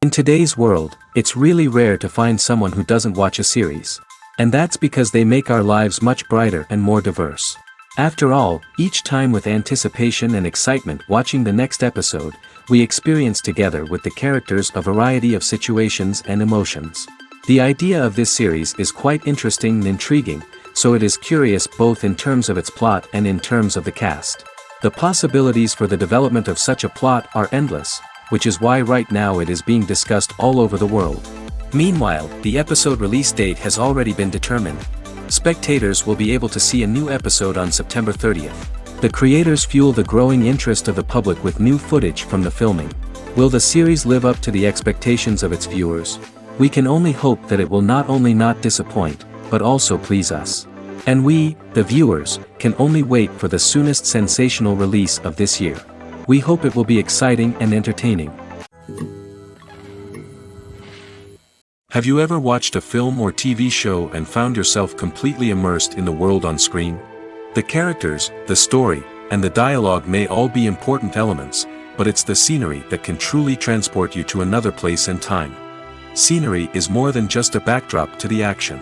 In today's world, it's really rare to find someone who doesn't watch a series. And that's because they make our lives much brighter and more diverse. After all, each time with anticipation and excitement watching the next episode, we experience together with the characters a variety of situations and emotions. The idea of this series is quite interesting and intriguing, so it is curious both in terms of its plot and in terms of the cast. The possibilities for the development of such a plot are endless, which is why right now it is being discussed all over the world. Meanwhile, the episode release date has already been determined. Spectators will be able to see a new episode on September 30th. The creators fuel the growing interest of the public with new footage from the filming. Will the series live up to the expectations of its viewers? We can only hope that it will not only not disappoint, but also please us. And we, the viewers, can only wait for the soonest sensational release of this year. We hope it will be exciting and entertaining. Have you ever watched a film or TV show and found yourself completely immersed in the world on screen? The characters, the story, and the dialogue may all be important elements, but it's the scenery that can truly transport you to another place and time. Scenery is more than just a backdrop to the action.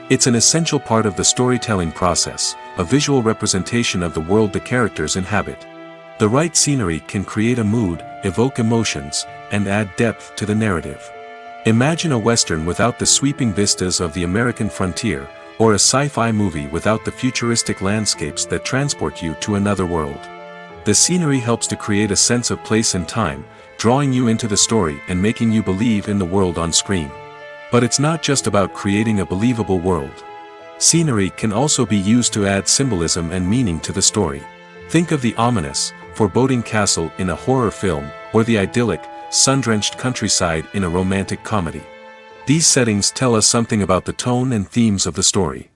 It's an essential part of the storytelling process, a visual representation of the world the characters inhabit. The right scenery can create a mood, evoke emotions, and add depth to the narrative. Imagine a western without the sweeping vistas of the American frontier, or a sci-fi movie without the futuristic landscapes that transport you to another world. The scenery helps to create a sense of place and time, drawing you into the story and making you believe in the world on screen. But it's not just about creating a believable world. Scenery can also be used to add symbolism and meaning to the story. Think of the ominous, foreboding castle in a horror film, or the idyllic, sun-drenched countryside in a romantic comedy. These settings tell us something about the tone and themes of the story.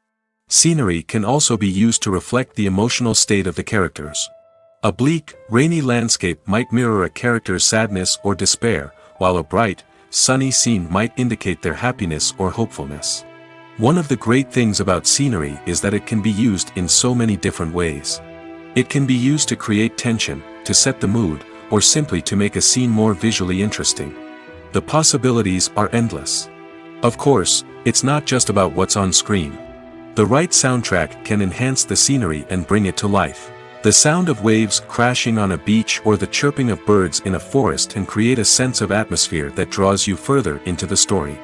Scenery can also be used to reflect the emotional state of the characters. A bleak, rainy landscape might mirror a character's sadness or despair, while a bright, sunny scene might indicate their happiness or hopefulness. One of the great things about scenery is that it can be used in so many different ways. It can be used to create tension, to set the mood, or simply to make a scene more visually interesting. The possibilities are endless. Of course, it's not just about what's on screen. The right soundtrack can enhance the scenery and bring it to life. The sound of waves crashing on a beach or the chirping of birds in a forest can create a sense of atmosphere that draws you further into the story.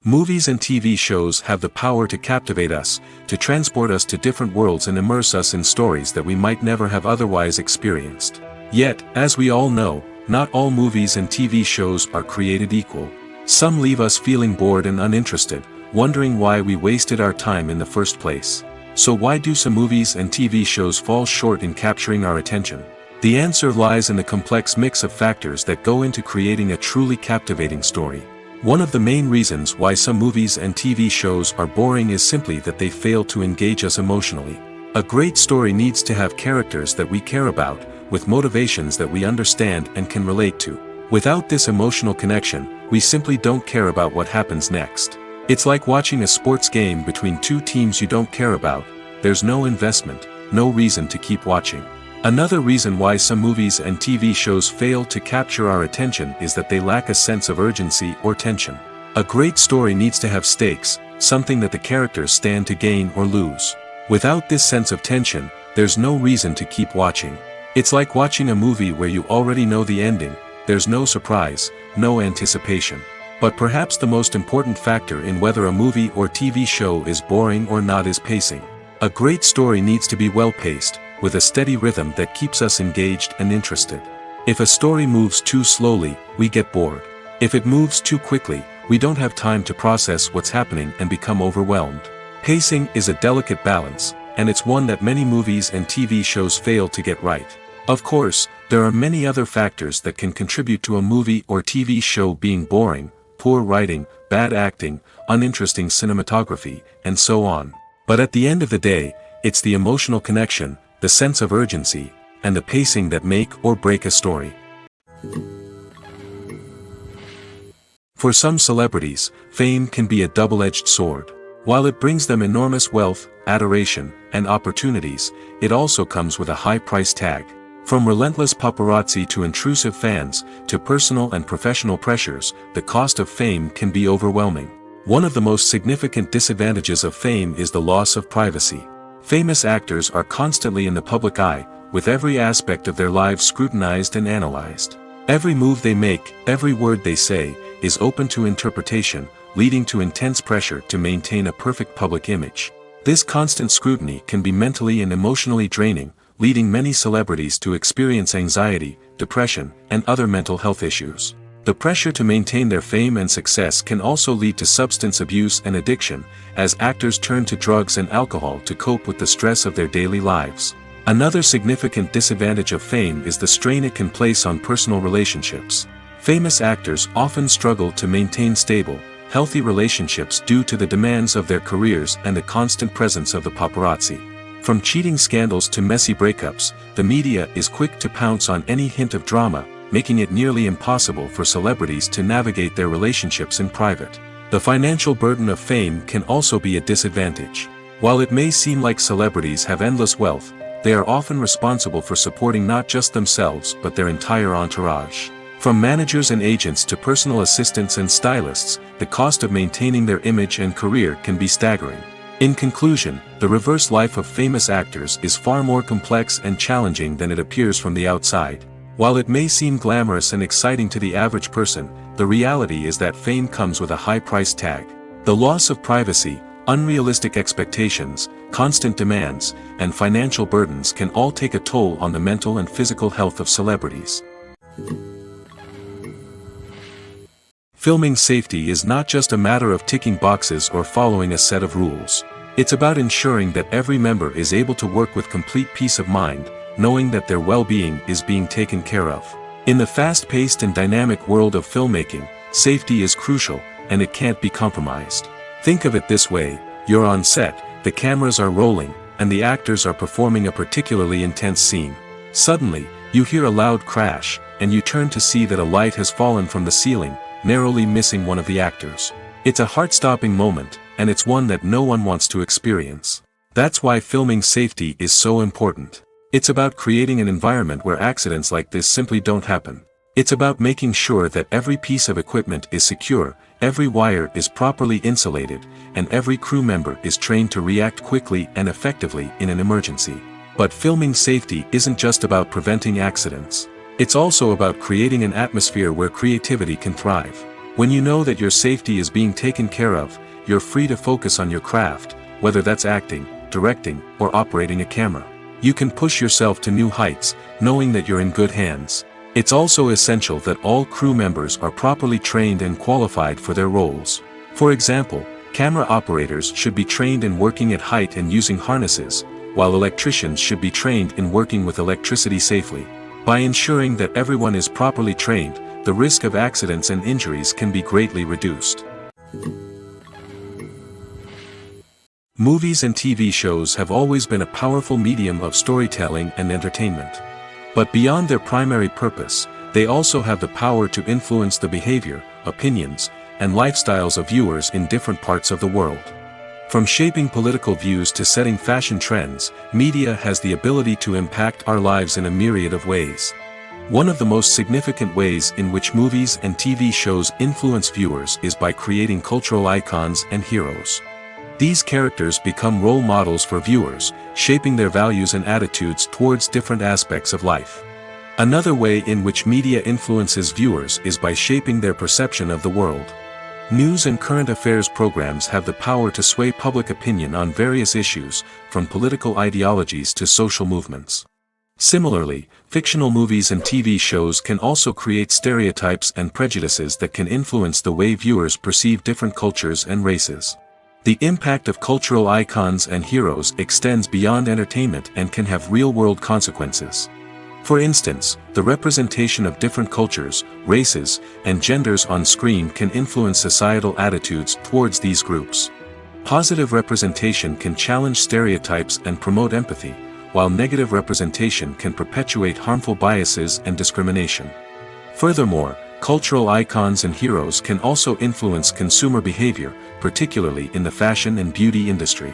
Movies and TV shows have the power to captivate us, to transport us to different worlds and immerse us in stories that we might never have otherwise experienced. Yet, as we all know, not all movies and TV shows are created equal. Some leave us feeling bored and uninterested, wondering why we wasted our time in the first place. So why do some movies and TV shows fall short in capturing our attention? The answer lies in the complex mix of factors that go into creating a truly captivating story. One of the main reasons why some movies and TV shows are boring is simply that they fail to engage us emotionally. A great story needs to have characters that we care about, with motivations that we understand and can relate to. Without this emotional connection, we simply don't care about what happens next. It's like watching a sports game between two teams you don't care about. There's no investment, no reason to keep watching. Another reason why some movies and TV shows fail to capture our attention is that they lack a sense of urgency or tension. A great story needs to have stakes, something that the characters stand to gain or lose. Without this sense of tension, there's no reason to keep watching. It's like watching a movie where you already know the ending, there's no surprise, no anticipation. But perhaps the most important factor in whether a movie or TV show is boring or not is pacing. A great story needs to be well-paced, with a steady rhythm that keeps us engaged and interested. If a story moves too slowly, we get bored. If it moves too quickly, we don't have time to process what's happening and become overwhelmed. Pacing is a delicate balance, and it's one that many movies and TV shows fail to get right. Of course, there are many other factors that can contribute to a movie or TV show being boring: poor writing, bad acting, uninteresting cinematography, and so on. But at the end of the day, it's the emotional connection, the sense of urgency, and the pacing that make or break a story. For some celebrities, fame can be a double-edged sword. While it brings them enormous wealth, adoration, and opportunities, it also comes with a high price tag. From relentless paparazzi to intrusive fans, to personal and professional pressures, the cost of fame can be overwhelming. One of the most significant disadvantages of fame is the loss of privacy. Famous actors are constantly in the public eye, with every aspect of their lives scrutinized and analyzed. Every move they make, every word they say, is open to interpretation, leading to intense pressure to maintain a perfect public image. This constant scrutiny can be mentally and emotionally draining, leading many celebrities to experience anxiety, depression, and other mental health issues. The pressure to maintain their fame and success can also lead to substance abuse and addiction, as actors turn to drugs and alcohol to cope with the stress of their daily lives. Another significant disadvantage of fame is the strain it can place on personal relationships. Famous actors often struggle to maintain stable, healthy relationships due to the demands of their careers and the constant presence of the paparazzi. From cheating scandals to messy breakups, the media is quick to pounce on any hint of drama, making it nearly impossible for celebrities to navigate their relationships in private. The financial burden of fame can also be a disadvantage. While it may seem like celebrities have endless wealth, they are often responsible for supporting not just themselves but their entire entourage. From managers and agents to personal assistants and stylists, the cost of maintaining their image and career can be staggering. In conclusion, the reverse life of famous actors is far more complex and challenging than it appears from the outside. While it may seem glamorous and exciting to the average person, the reality is that fame comes with a high price tag. The loss of privacy, unrealistic expectations, constant demands, and financial burdens can all take a toll on the mental and physical health of celebrities. Filming safety is not just a matter of ticking boxes or following a set of rules. It's about ensuring that every member is able to work with complete peace of mind, knowing that their well-being is being taken care of. In the fast-paced and dynamic world of filmmaking, safety is crucial, and it can't be compromised. Think of it this way: you're on set, the cameras are rolling, and the actors are performing a particularly intense scene. Suddenly, you hear a loud crash, and you turn to see that a light has fallen from the ceiling, narrowly missing one of the actors. It's a heart-stopping moment, and it's one that no one wants to experience. That's why filming safety is so important. It's about creating an environment where accidents like this simply don't happen. It's about making sure that every piece of equipment is secure, every wire is properly insulated, and every crew member is trained to react quickly and effectively in an emergency. But filming safety isn't just about preventing accidents. It's also about creating an atmosphere where creativity can thrive. When you know that your safety is being taken care of, you're free to focus on your craft, whether that's acting, directing, or operating a camera. You can push yourself to new heights, knowing that you're in good hands. It's also essential that all crew members are properly trained and qualified for their roles. For example, camera operators should be trained in working at height and using harnesses, while electricians should be trained in working with electricity safely. By ensuring that everyone is properly trained, the risk of accidents and injuries can be greatly reduced. Movies and TV shows have always been a powerful medium of storytelling and entertainment. But beyond their primary purpose, they also have the power to influence the behavior, opinions, and lifestyles of viewers in different parts of the world. From shaping political views to setting fashion trends, media has the ability to impact our lives in a myriad of ways. One of the most significant ways in which movies and TV shows influence viewers is by creating cultural icons and heroes. These characters become role models for viewers, shaping their values and attitudes towards different aspects of life. Another way in which media influences viewers is by shaping their perception of the world. News and current affairs programs have the power to sway public opinion on various issues, from political ideologies to social movements. Similarly, fictional movies and TV shows can also create stereotypes and prejudices that can influence the way viewers perceive different cultures and races. The impact of cultural icons and heroes extends beyond entertainment and can have real-world consequences. For instance, the representation of different cultures, races, and genders on screen can influence societal attitudes towards these groups. Positive representation can challenge stereotypes and promote empathy, while negative representation can perpetuate harmful biases and discrimination. Furthermore, cultural icons and heroes can also influence consumer behavior, particularly in the fashion and beauty industry.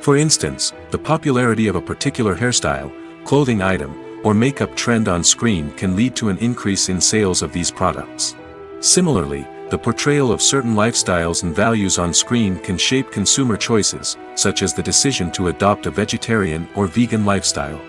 For instance, the popularity of a particular hairstyle, clothing item, or makeup trend on screen can lead to an increase in sales of these products. Similarly, the portrayal of certain lifestyles and values on screen can shape consumer choices, such as the decision to adopt a vegetarian or vegan lifestyle.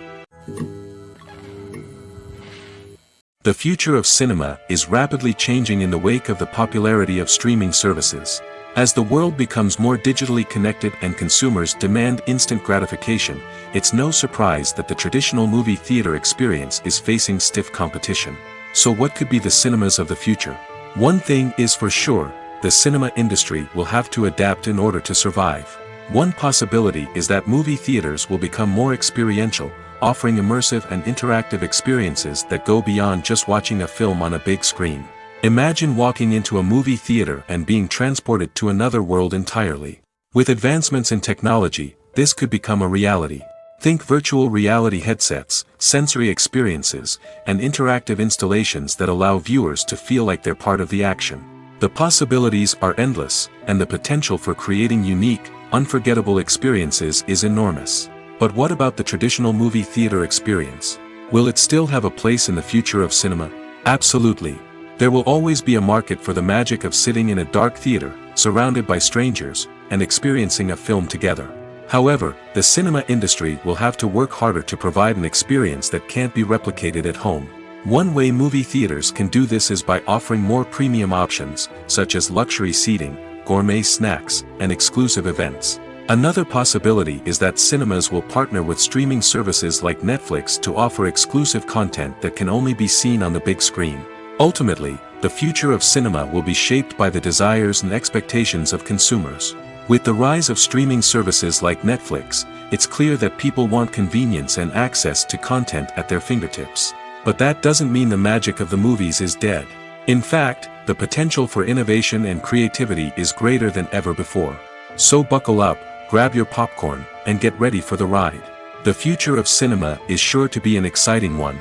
The future of cinema is rapidly changing in the wake of the popularity of streaming services. As the world becomes more digitally connected and consumers demand instant gratification, it's no surprise that the traditional movie theater experience is facing stiff competition. So what could be the cinemas of the future? One thing is for sure, the cinema industry will have to adapt in order to survive. One possibility is that movie theaters will become more experiential, offering immersive and interactive experiences that go beyond just watching a film on a big screen. Imagine walking into a movie theater and being transported to another world entirely. With advancements in technology, this could become a reality. Think virtual reality headsets, sensory experiences, and interactive installations that allow viewers to feel like they're part of the action. The possibilities are endless, and the potential for creating unique, unforgettable experiences is enormous. But what about the traditional movie theater experience? Will it still have a place in the future of cinema? Absolutely. There will always be a market for the magic of sitting in a dark theater, surrounded by strangers, and experiencing a film together. However, the cinema industry will have to work harder to provide an experience that can't be replicated at home. One way movie theaters can do this is by offering more premium options, such as luxury seating, gourmet snacks, and exclusive events. Another possibility is that cinemas will partner with streaming services like Netflix to offer exclusive content that can only be seen on the big screen. Ultimately, the future of cinema will be shaped by the desires and expectations of consumers. With the rise of streaming services like Netflix, it's clear that people want convenience and access to content at their fingertips. But that doesn't mean the magic of the movies is dead. In fact, the potential for innovation and creativity is greater than ever before. So buckle up, grab your popcorn, and get ready for the ride. The future of cinema is sure to be an exciting one.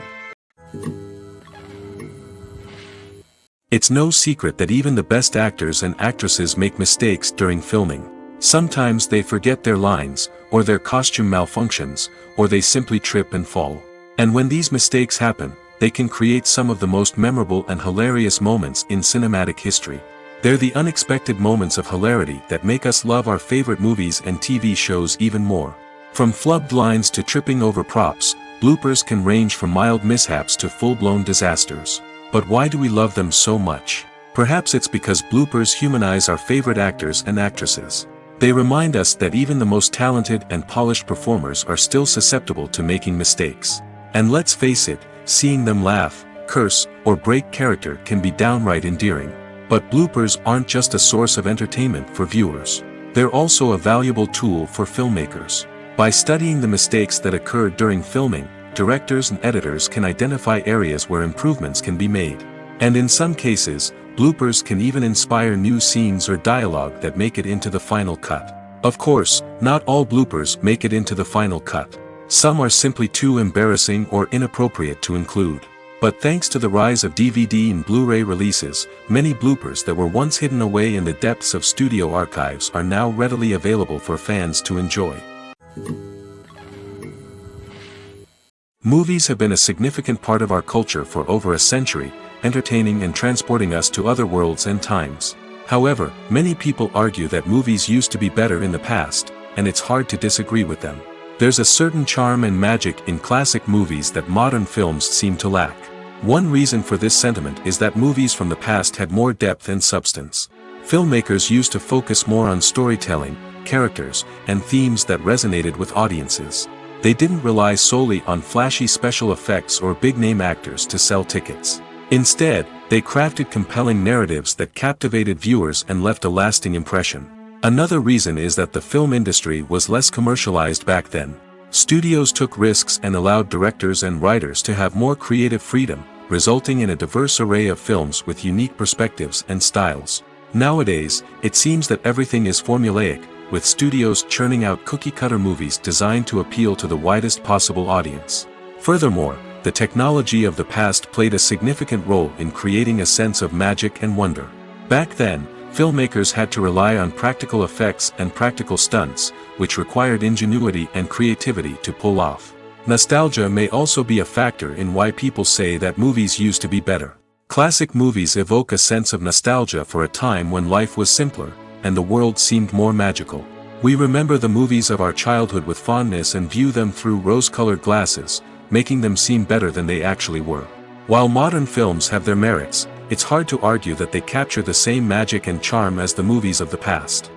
It's no secret that even the best actors and actresses make mistakes during filming. Sometimes they forget their lines, or their costume malfunctions, or they simply trip and fall. And when these mistakes happen, they can create some of the most memorable and hilarious moments in cinematic history. They're the unexpected moments of hilarity that make us love our favorite movies and TV shows even more. From flubbed lines to tripping over props, bloopers can range from mild mishaps to full-blown disasters. But why do we love them so much? Perhaps it's because bloopers humanize our favorite actors and actresses. They remind us that even the most talented and polished performers are still susceptible to making mistakes. And let's face it, seeing them laugh, curse, or break character can be downright endearing. But bloopers aren't just a source of entertainment for viewers. They're also a valuable tool for filmmakers. By studying the mistakes that occurred during filming, directors and editors can identify areas where improvements can be made. And in some cases, bloopers can even inspire new scenes or dialogue that make it into the final cut. Of course, not all bloopers make it into the final cut. Some are simply too embarrassing or inappropriate to include. But thanks to the rise of DVD and Blu-ray releases, many bloopers that were once hidden away in the depths of studio archives are now readily available for fans to enjoy. Movies have been a significant part of our culture for over a century, entertaining and transporting us to other worlds and times. However, many people argue that movies used to be better in the past, and it's hard to disagree with them. There's a certain charm and magic in classic movies that modern films seem to lack. One reason for this sentiment is that movies from the past had more depth and substance. Filmmakers used to focus more on storytelling, characters, and themes that resonated with audiences. They didn't rely solely on flashy special effects or big-name actors to sell tickets. Instead, they crafted compelling narratives that captivated viewers and left a lasting impression. Another reason is that the film industry was less commercialized back then. Studios took risks and allowed directors and writers to have more creative freedom, resulting in a diverse array of films with unique perspectives and styles. Nowadays, it seems that everything is formulaic, with studios churning out cookie-cutter movies designed to appeal to the widest possible audience. Furthermore, the technology of the past played a significant role in creating a sense of magic and wonder. Back then, filmmakers had to rely on practical effects and practical stunts, which required ingenuity and creativity to pull off. Nostalgia may also be a factor in why people say that movies used to be better. Classic movies evoke a sense of nostalgia for a time when life was simpler, and the world seemed more magical. We remember the movies of our childhood with fondness and view them through rose-colored glasses, making them seem better than they actually were. While modern films have their merits, it's hard to argue that they capture the same magic and charm as the movies of the past.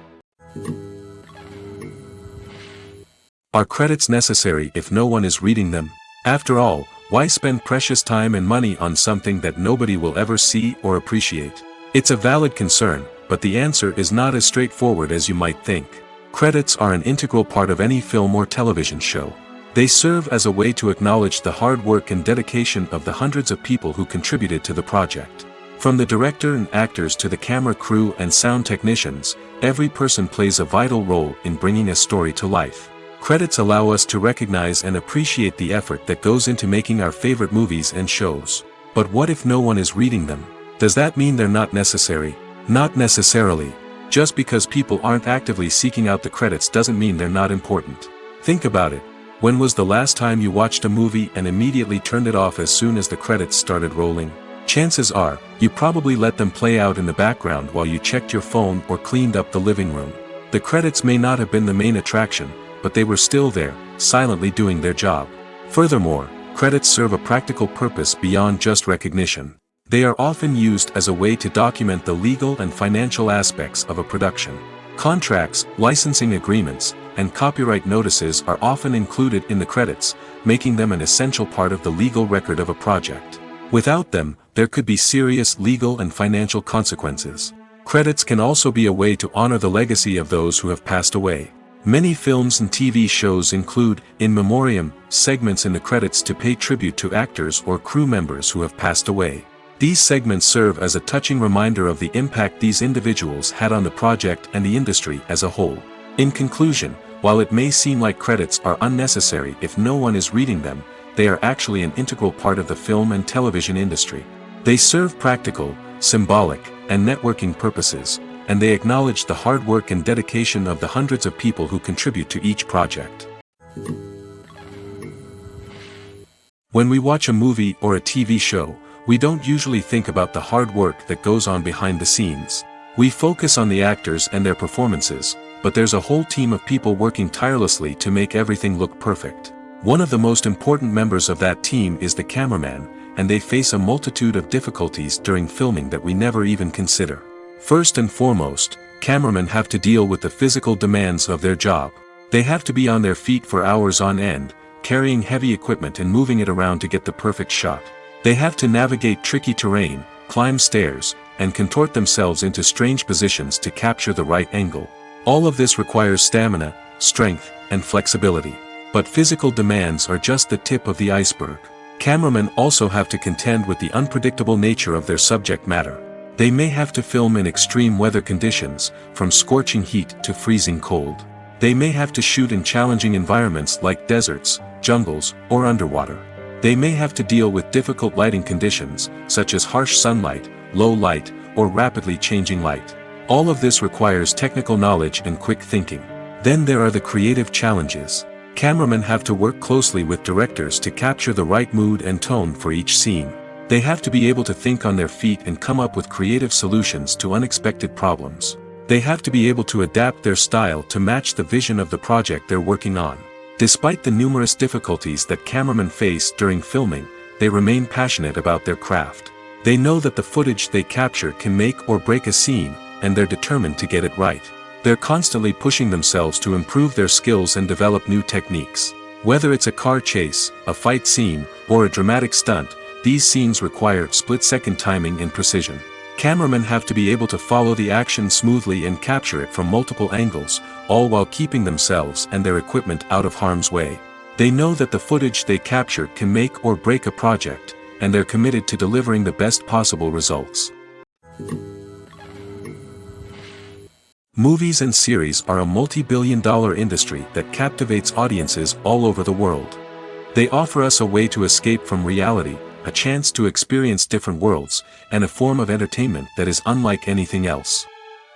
Are credits necessary if no one is reading them? After all, why spend precious time and money on something that nobody will ever see or appreciate? It's a valid concern, but the answer is not as straightforward as you might think. Credits are an integral part of any film or television show. They serve as a way to acknowledge the hard work and dedication of the hundreds of people who contributed to the project. From the director and actors to the camera crew and sound technicians, every person plays a vital role in bringing a story to life. Credits allow us to recognize and appreciate the effort that goes into making our favorite movies and shows. But what if no one is reading them? Does that mean they're not necessary? Not necessarily. Just because people aren't actively seeking out the credits doesn't mean they're not important. Think about it. When was the last time you watched a movie and immediately turned it off as soon as the credits started rolling? Chances are, you probably let them play out in the background while you checked your phone or cleaned up the living room. The credits may not have been the main attraction, but they were still there, silently doing their job. Furthermore, credits serve a practical purpose beyond just recognition. They are often used as a way to document the legal and financial aspects of a production. Contracts, licensing agreements, and copyright notices are often included in the credits, making them an essential part of the legal record of a project. Without them, there could be serious legal and financial consequences. Credits can also be a way to honor the legacy of those who have passed away. Many films and TV shows include, in memoriam, segments in the credits to pay tribute to actors or crew members who have passed away. These segments serve as a touching reminder of the impact these individuals had on the project and the industry as a whole. In conclusion, while it may seem like credits are unnecessary if no one is reading them, they are actually an integral part of the film and television industry. They serve practical, symbolic, and networking purposes, and they acknowledge the hard work and dedication of the hundreds of people who contribute to each project. When we watch a movie or a TV show, we don't usually think about the hard work that goes on behind the scenes. We focus on the actors and their performances, but there's a whole team of people working tirelessly to make everything look perfect. One of the most important members of that team is the cameraman, and they face a multitude of difficulties during filming that we never even consider. First and foremost, cameramen have to deal with the physical demands of their job. They have to be on their feet for hours on end, carrying heavy equipment and moving it around to get the perfect shot. They have to navigate tricky terrain, climb stairs, and contort themselves into strange positions to capture the right angle. All of this requires stamina, strength, and flexibility. But physical demands are just the tip of the iceberg. Cameramen also have to contend with the unpredictable nature of their subject matter. They may have to film in extreme weather conditions, from scorching heat to freezing cold. They may have to shoot in challenging environments like deserts, jungles, or underwater. They may have to deal with difficult lighting conditions, such as harsh sunlight, low light, or rapidly changing light. All of this requires technical knowledge and quick thinking. Then there are the creative challenges. Cameramen have to work closely with directors to capture the right mood and tone for each scene. They have to be able to think on their feet and come up with creative solutions to unexpected problems. They have to be able to adapt their style to match the vision of the project they're working on. Despite the numerous difficulties that cameramen face during filming, they remain passionate about their craft. They know that the footage they capture can make or break a scene, and they're determined to get it right. They're constantly pushing themselves to improve their skills and develop new techniques. Whether it's a car chase, a fight scene, or a dramatic stunt, these scenes require split-second timing and precision. Cameramen have to be able to follow the action smoothly and capture it from multiple angles, all while keeping themselves and their equipment out of harm's way. They know that the footage they capture can make or break a project, and they're committed to delivering the best possible results. Movies and series are a multi-billion-dollar industry that captivates audiences all over the world. They offer us a way to escape from reality, a chance to experience different worlds, and a form of entertainment that is unlike anything else.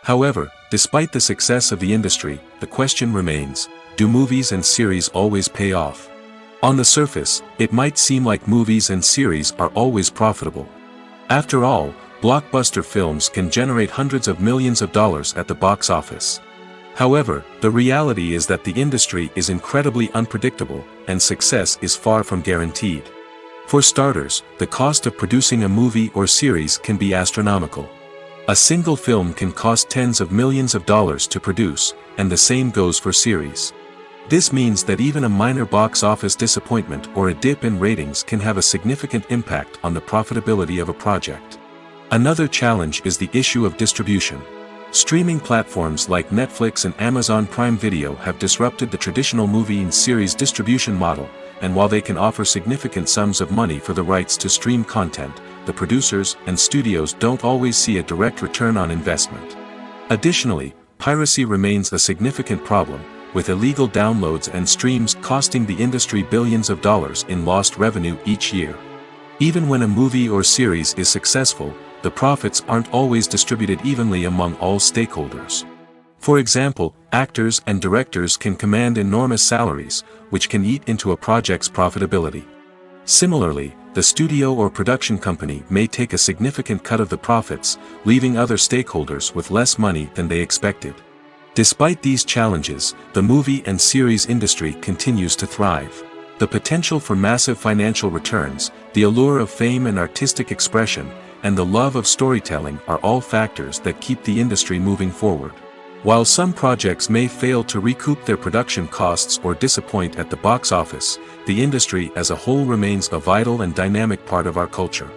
However, despite the success of the industry, the question remains, do movies and series always pay off? On the surface, it might seem like movies and series are always profitable. After all, blockbuster films can generate hundreds of millions of dollars at the box office. However, the reality is that the industry is incredibly unpredictable, and success is far from guaranteed. For starters, the cost of producing a movie or series can be astronomical. A single film can cost tens of millions of dollars to produce, and the same goes for series. This means that even a minor box office disappointment or a dip in ratings can have a significant impact on the profitability of a project. Another challenge is the issue of distribution. Streaming platforms like Netflix and Amazon Prime Video have disrupted the traditional movie and series distribution model, and while they can offer significant sums of money for the rights to stream content, the producers and studios don't always see a direct return on investment. Additionally, piracy remains a significant problem, with illegal downloads and streams costing the industry billions of dollars in lost revenue each year. Even when a movie or series is successful, the profits aren't always distributed evenly among all stakeholders. For example, actors and directors can command enormous salaries, which can eat into a project's profitability. Similarly, the studio or production company may take a significant cut of the profits, leaving other stakeholders with less money than they expected. Despite these challenges, the movie and series industry continues to thrive. The potential for massive financial returns, the allure of fame and artistic expression, and the love of storytelling are all factors that keep the industry moving forward. While some projects may fail to recoup their production costs or disappoint at the box office, the industry as a whole remains a vital and dynamic part of our culture.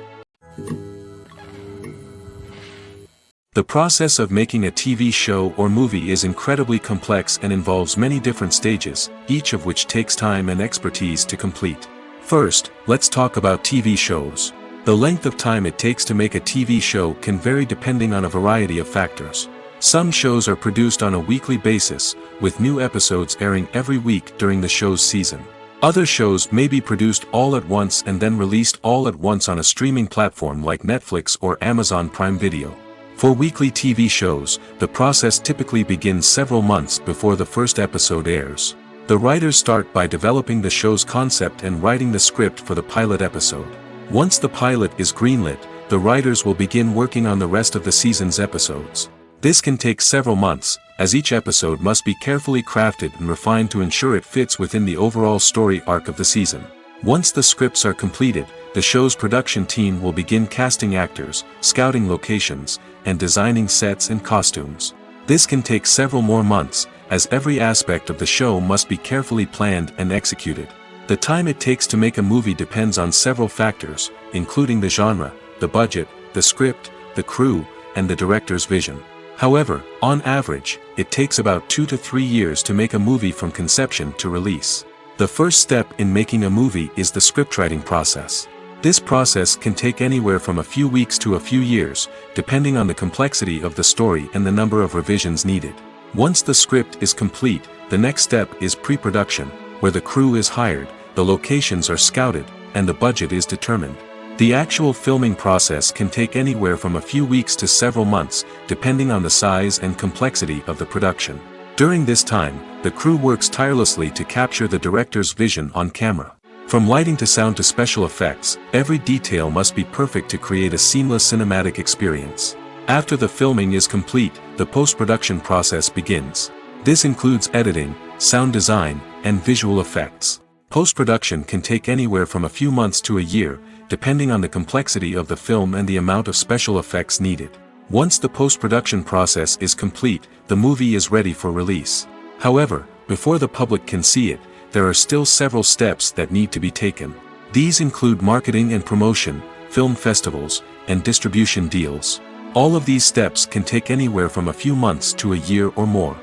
The process of making a TV show or movie is incredibly complex and involves many different stages, each of which takes time and expertise to complete. First, let's talk about TV shows. The length of time it takes to make a TV show can vary depending on a variety of factors. Some shows are produced on a weekly basis, with new episodes airing every week during the show's season. Other shows may be produced all at once and then released all at once on a streaming platform like Netflix or Amazon Prime Video. For weekly TV shows, the process typically begins several months before the first episode airs. The writers start by developing the show's concept and writing the script for the pilot episode. Once the pilot is greenlit, the writers will begin working on the rest of the season's episodes. This can take several months, as each episode must be carefully crafted and refined to ensure it fits within the overall story arc of the season. Once the scripts are completed, the show's production team will begin casting actors, scouting locations, and designing sets and costumes. This can take several more months, as every aspect of the show must be carefully planned and executed. The time it takes to make a movie depends on several factors, including the genre, the budget, the script, the crew, and the director's vision. However, on average, it takes about 2 to 3 years to make a movie from conception to release. The first step in making a movie is the scriptwriting process. This process can take anywhere from a few weeks to a few years, depending on the complexity of the story and the number of revisions needed. Once the script is complete, the next step is pre-production, where the crew is hired, the locations are scouted, and the budget is determined. The actual filming process can take anywhere from a few weeks to several months, depending on the size and complexity of the production. During this time, the crew works tirelessly to capture the director's vision on camera. From lighting to sound to special effects, every detail must be perfect to create a seamless cinematic experience. After the filming is complete, the post-production process begins. This includes editing, sound design, and visual effects. Post-production can take anywhere from a few months to a year, depending on the complexity of the film and the amount of special effects needed. Once the post-production process is complete, the movie is ready for release. However, before the public can see it, there are still several steps that need to be taken. These include marketing and promotion, film festivals, and distribution deals. All of these steps can take anywhere from a few months to a year or more.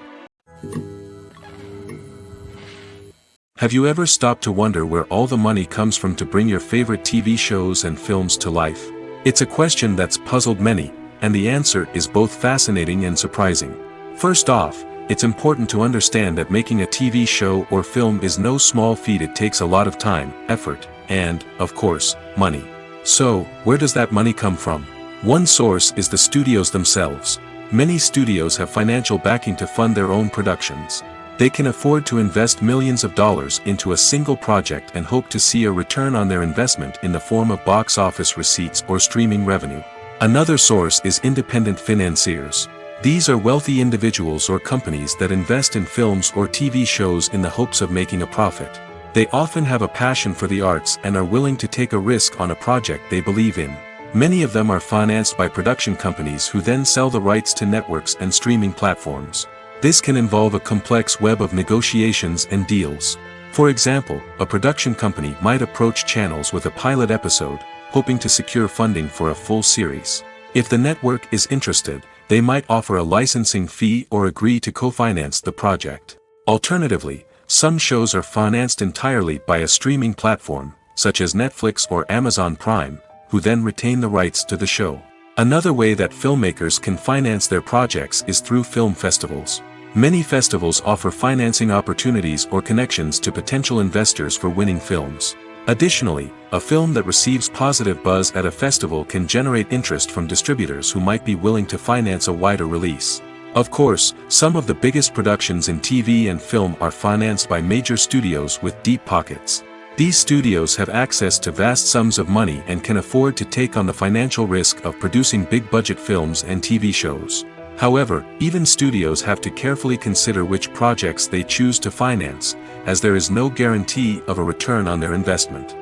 Have you ever stopped to wonder where all the money comes from to bring your favorite TV shows and films to life? It's a question that's puzzled many, and the answer is both fascinating and surprising. First off, it's important to understand that making a TV show or film is no small feat. It takes a lot of time, effort, and, of course, money. So, where does that money come from? One source is the studios themselves. Many studios have financial backing to fund their own productions. They can afford to invest millions of dollars into a single project and hope to see a return on their investment in the form of box office receipts or streaming revenue. Another source is independent financiers. These are wealthy individuals or companies that invest in films or TV shows in the hopes of making a profit. They often have a passion for the arts and are willing to take a risk on a project they believe in. Many of them are financed by production companies who then sell the rights to networks and streaming platforms. This can involve a complex web of negotiations and deals. For example, a production company might approach channels with a pilot episode, hoping to secure funding for a full series. If the network is interested, they might offer a licensing fee or agree to co-finance the project. Alternatively, some shows are financed entirely by a streaming platform, such as Netflix or Amazon Prime, who then retain the rights to the show. Another way that filmmakers can finance their projects is through film festivals. Many festivals offer financing opportunities or connections to potential investors for winning films. Additionally, a film that receives positive buzz at a festival can generate interest from distributors who might be willing to finance a wider release. Of course, some of the biggest productions in TV and film are financed by major studios with deep pockets. These studios have access to vast sums of money and can afford to take on the financial risk of producing big-budget films and TV shows. However, even studios have to carefully consider which projects they choose to finance, as there is no guarantee of a return on their investment.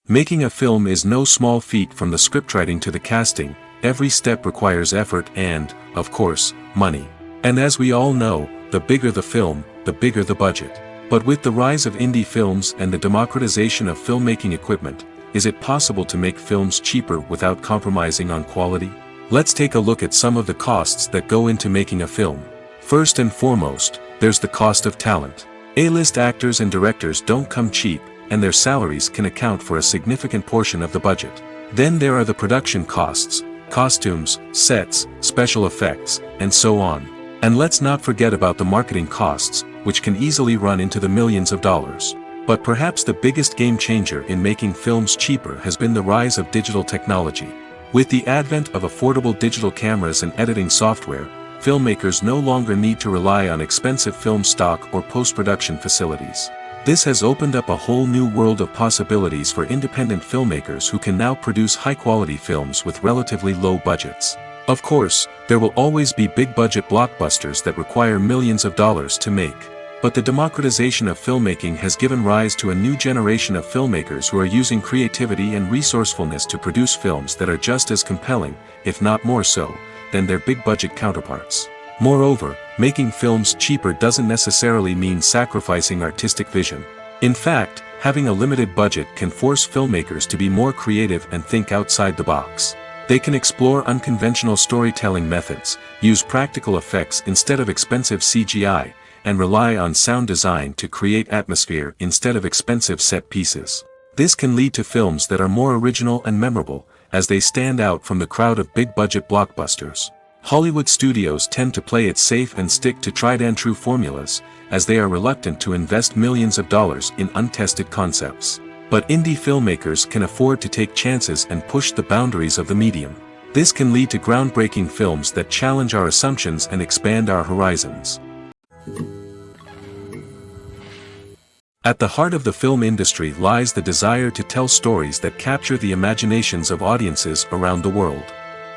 Making a film is no small feat. From the scriptwriting to the casting, every step requires effort and, of course, money. And as we all know, the bigger the film, the bigger the budget. But with the rise of indie films and the democratization of filmmaking equipment, is it possible to make films cheaper without compromising on quality? Let's take a look at some of the costs that go into making a film. First and foremost, there's the cost of talent. A-list actors and directors don't come cheap, and their salaries can account for a significant portion of the budget. Then there are the production costs, costumes, sets, special effects, and so on. And let's not forget about the marketing costs, which can easily run into the millions of dollars. But perhaps the biggest game changer in making films cheaper has been the rise of digital technology. With the advent of affordable digital cameras and editing software, filmmakers no longer need to rely on expensive film stock or post-production facilities. This has opened up a whole new world of possibilities for independent filmmakers who can now produce high-quality films with relatively low budgets. Of course, there will always be big-budget blockbusters that require millions of dollars to make. But the democratization of filmmaking has given rise to a new generation of filmmakers who are using creativity and resourcefulness to produce films that are just as compelling, if not more so, than their big-budget counterparts. Moreover, making films cheaper doesn't necessarily mean sacrificing artistic vision. In fact, having a limited budget can force filmmakers to be more creative and think outside the box. They can explore unconventional storytelling methods, use practical effects instead of expensive CGI, and rely on sound design to create atmosphere instead of expensive set pieces. This can lead to films that are more original and memorable, as they stand out from the crowd of big-budget blockbusters. Hollywood studios tend to play it safe and stick to tried-and-true formulas, as they are reluctant to invest millions of dollars in untested concepts. But indie filmmakers can afford to take chances and push the boundaries of the medium. This can lead to groundbreaking films that challenge our assumptions and expand our horizons. At the heart of the film industry lies the desire to tell stories that capture the imaginations of audiences around the world.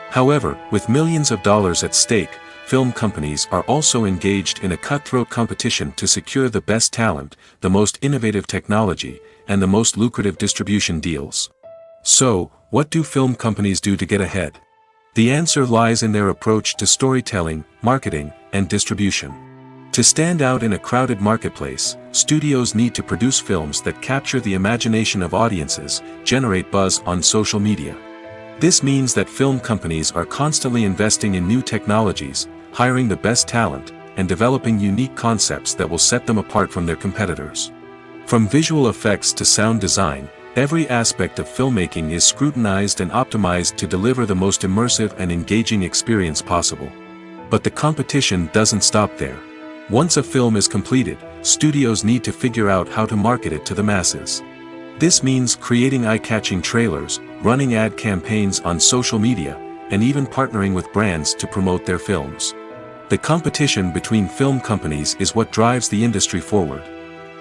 However, with millions of dollars at stake, film companies are also engaged in a cutthroat competition to secure the best talent, the most innovative technology, and the most lucrative distribution deals. So, what do film companies do to get ahead? The answer lies in their approach to storytelling, marketing, and distribution. To stand out in a crowded marketplace, studios need to produce films that capture the imagination of audiences, generate buzz on social media. This means that film companies are constantly investing in new technologies, hiring the best talent, and developing unique concepts that will set them apart from their competitors. From visual effects to sound design, every aspect of filmmaking is scrutinized and optimized to deliver the most immersive and engaging experience possible. But the competition doesn't stop there. Once a film is completed, studios need to figure out how to market it to the masses. This means creating eye-catching trailers, running ad campaigns on social media, and even partnering with brands to promote their films. The competition between film companies is what drives the industry forward.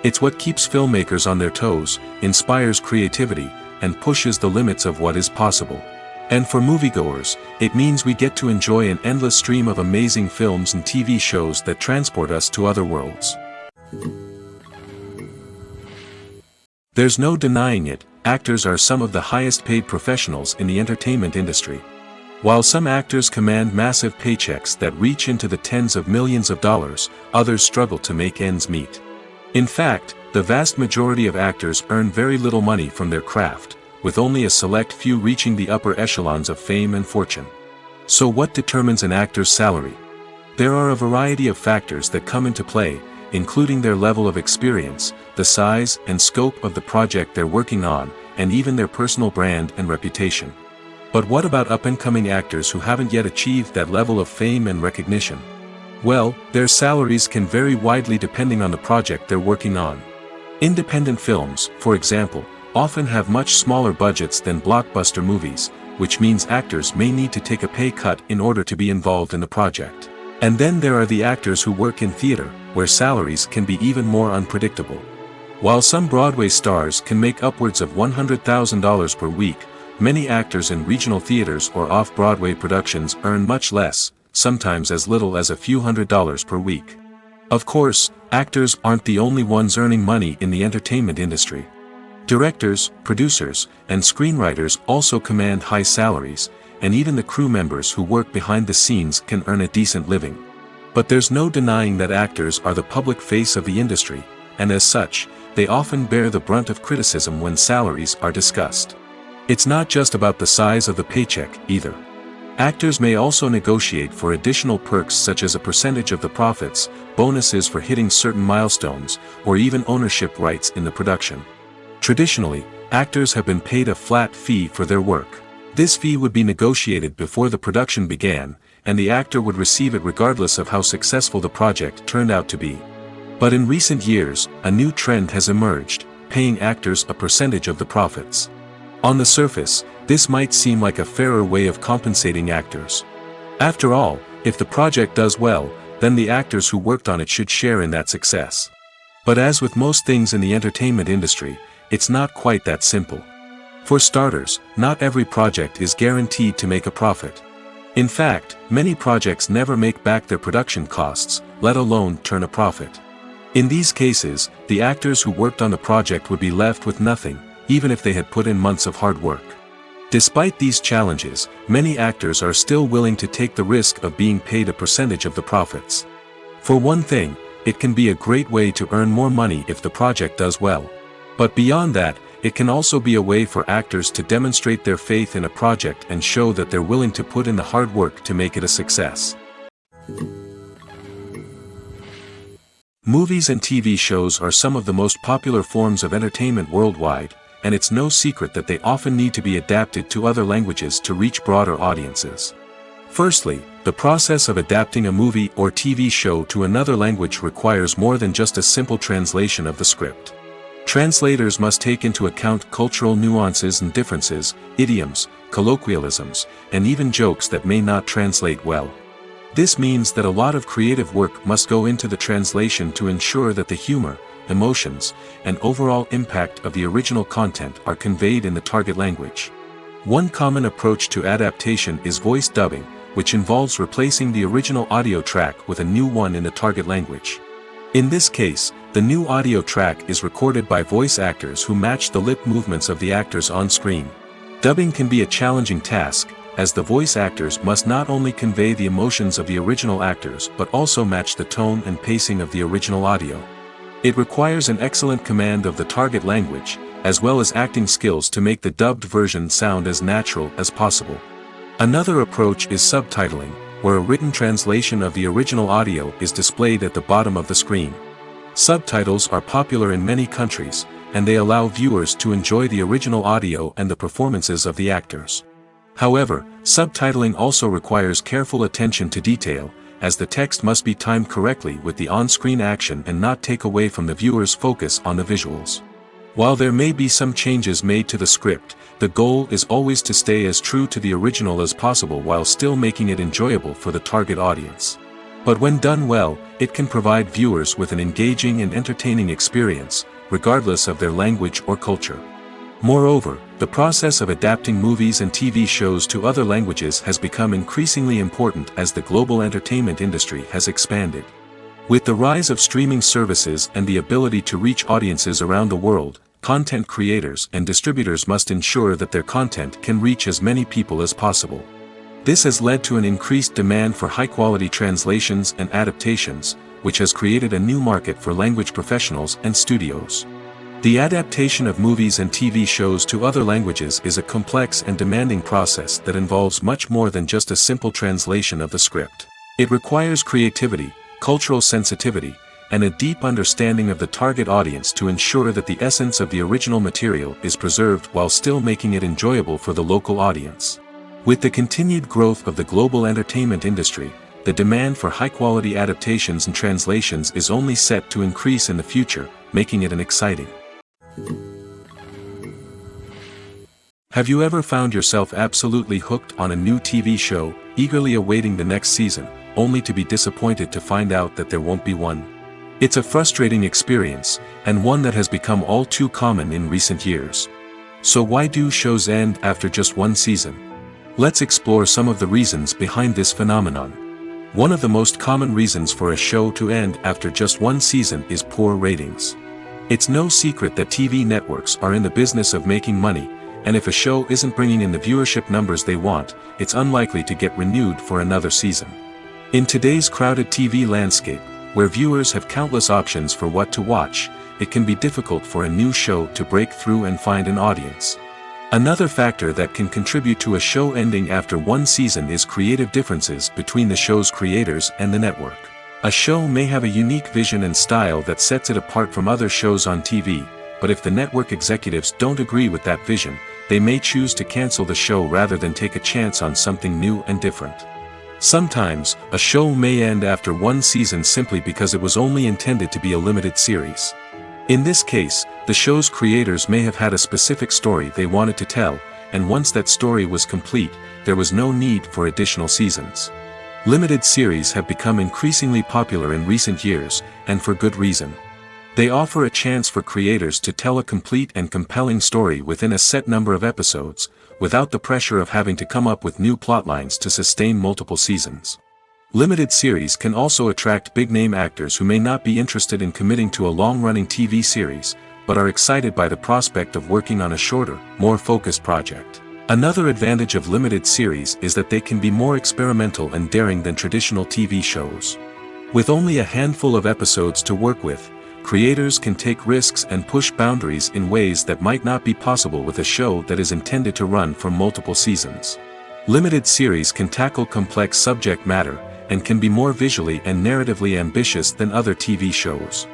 It's what keeps filmmakers on their toes, inspires creativity, and pushes the limits of what is possible. And for moviegoers, it means we get to enjoy an endless stream of amazing films and TV shows that transport us to other worlds. There's no denying it, actors are some of the highest paid professionals in the entertainment industry. While some actors command massive paychecks that reach into the tens of millions of dollars, others struggle to make ends meet. In fact, the vast majority of actors earn very little money from their craft, with only a select few reaching the upper echelons of fame and fortune. So what determines an actor's salary? There are a variety of factors that come into play, including their level of experience, the size and scope of the project they're working on, and even their personal brand and reputation. But what about up-and-coming actors who haven't yet achieved that level of fame and recognition? Well, their salaries can vary widely depending on the project they're working on. Independent films, for example, often have much smaller budgets than blockbuster movies, which means actors may need to take a pay cut in order to be involved in the project. And then there are the actors who work in theater, where salaries can be even more unpredictable. While some Broadway stars can make upwards of $100,000 per week, many actors in regional theaters or off-Broadway productions earn much less, sometimes as little as a few $100s per week. Of course, actors aren't the only ones earning money in the entertainment industry. Directors, producers, and screenwriters also command high salaries, and even the crew members who work behind the scenes can earn a decent living. But there's no denying that actors are the public face of the industry, and as such, they often bear the brunt of criticism when salaries are discussed. It's not just about the size of the paycheck, either. Actors may also negotiate for additional perks such as a percentage of the profits, bonuses for hitting certain milestones, or even ownership rights in the production. Traditionally, actors have been paid a flat fee for their work. This fee would be negotiated before the production began, and the actor would receive it regardless of how successful the project turned out to be. But in recent years, a new trend has emerged, paying actors a percentage of the profits. On the surface, this might seem like a fairer way of compensating actors. After all, if the project does well, then the actors who worked on it should share in that success. But as with most things in the entertainment industry, it's not quite that simple. For starters, not every project is guaranteed to make a profit. In fact, many projects never make back their production costs, let alone turn a profit. In these cases, the actors who worked on the project would be left with nothing, even if they had put in months of hard work. Despite these challenges, many actors are still willing to take the risk of being paid a percentage of the profits. For one thing, it can be a great way to earn more money if the project does well. But beyond that, it can also be a way for actors to demonstrate their faith in a project and show that they're willing to put in the hard work to make it a success. Movies and TV shows are some of the most popular forms of entertainment worldwide, and it's no secret that they often need to be adapted to other languages to reach broader audiences. Firstly, the process of adapting a movie or TV show to another language requires more than just a simple translation of the script. Translators must take into account cultural nuances and differences, idioms, colloquialisms, and even jokes that may not translate well. This means that a lot of creative work must go into the translation to ensure that the humor, emotions, and overall impact of the original content are conveyed in the target language. One common approach to adaptation is voice dubbing, which involves replacing the original audio track with a new one in the target language. In this case, the new audio track is recorded by voice actors who match the lip movements of the actors on screen. Dubbing can be a challenging task, as the voice actors must not only convey the emotions of the original actors but also match the tone and pacing of the original audio. It requires an excellent command of the target language, as well as acting skills to make the dubbed version sound as natural as possible. Another approach is subtitling, where a written translation of the original audio is displayed at the bottom of the screen. Subtitles are popular in many countries, and they allow viewers to enjoy the original audio and the performances of the actors. However, subtitling also requires careful attention to detail, as the text must be timed correctly with the on-screen action and not take away from the viewer's focus on the visuals. While there may be some changes made to the script, the goal is always to stay as true to the original as possible while still making it enjoyable for the target audience. But when done well, it can provide viewers with an engaging and entertaining experience, regardless of their language or culture. Moreover, the process of adapting movies and TV shows to other languages has become increasingly important as the global entertainment industry has expanded. With the rise of streaming services and the ability to reach audiences around the world, content creators and distributors must ensure that their content can reach as many people as possible. This has led to an increased demand for high-quality translations and adaptations, which has created a new market for language professionals and studios. The adaptation of movies and TV shows to other languages is a complex and demanding process that involves much more than just a simple translation of the script. It requires creativity, cultural sensitivity, and a deep understanding of the target audience to ensure that the essence of the original material is preserved while still making it enjoyable for the local audience. With the continued growth of the global entertainment industry, the demand for high-quality adaptations and translations is only set to increase in the future, making it an exciting. Have you ever found yourself absolutely hooked on a new TV show, eagerly awaiting the next season, only to be disappointed to find out that there won't be one? It's a frustrating experience, and one that has become all too common in recent years. So why do shows end after just one season? Let's explore some of the reasons behind this phenomenon. One of the most common reasons for a show to end after just one season is poor ratings. It's no secret that TV networks are in the business of making money, and if a show isn't bringing in the viewership numbers they want, it's unlikely to get renewed for another season. In today's crowded TV landscape, where viewers have countless options for what to watch, it can be difficult for a new show to break through and find an audience. Another factor that can contribute to a show ending after one season is creative differences between the show's creators and the network. A show may have a unique vision and style that sets it apart from other shows on TV, but if the network executives don't agree with that vision, they may choose to cancel the show rather than take a chance on something new and different. Sometimes, a show may end after one season simply because it was only intended to be a limited series. In this case, the show's creators may have had a specific story they wanted to tell, and once that story was complete, there was no need for additional seasons. Limited series have become increasingly popular in recent years, and for good reason. They offer a chance for creators to tell a complete and compelling story within a set number of episodes, without the pressure of having to come up with new plotlines to sustain multiple seasons. Limited series can also attract big-name actors who may not be interested in committing to a long-running TV series, but are excited by the prospect of working on a shorter, more focused project. Another advantage of limited series is that they can be more experimental and daring than traditional TV shows. With only a handful of episodes to work with, creators can take risks and push boundaries in ways that might not be possible with a show that is intended to run for multiple seasons. Limited series can tackle complex subject matter, and can be more visually and narratively ambitious than other TV shows.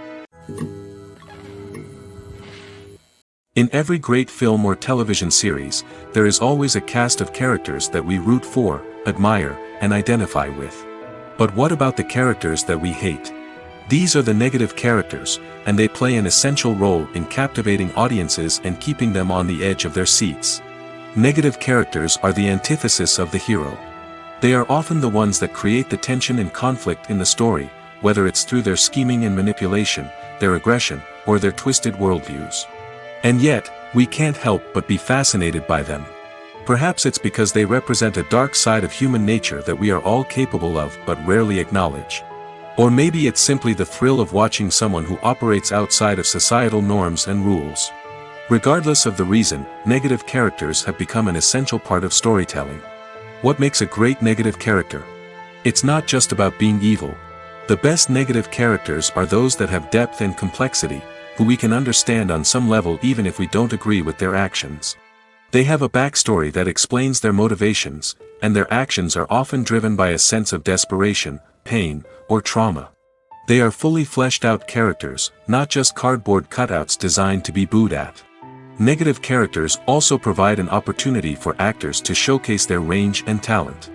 In every great film or television series, there is always a cast of characters that we root for, admire, and identify with. But what about the characters that we hate? These are the negative characters, and they play an essential role in captivating audiences and keeping them on the edge of their seats. Negative characters are the antithesis of the hero. They are often the ones that create the tension and conflict in the story, whether it's through their scheming and manipulation, their aggression, or their twisted worldviews. And yet, we can't help but be fascinated by them. Perhaps it's because they represent a dark side of human nature that we are all capable of but rarely acknowledge. Or maybe it's simply the thrill of watching someone who operates outside of societal norms and rules. Regardless of the reason, negative characters have become an essential part of storytelling. What makes a great negative character? It's not just about being evil. The best negative characters are those that have depth and complexity, who we can understand on some level even if we don't agree with their actions. They have a backstory that explains their motivations, and their actions are often driven by a sense of desperation, pain, or trauma. They are fully fleshed out characters, not just cardboard cutouts designed to be booed at. Negative characters also provide an opportunity for actors to showcase their range and talent.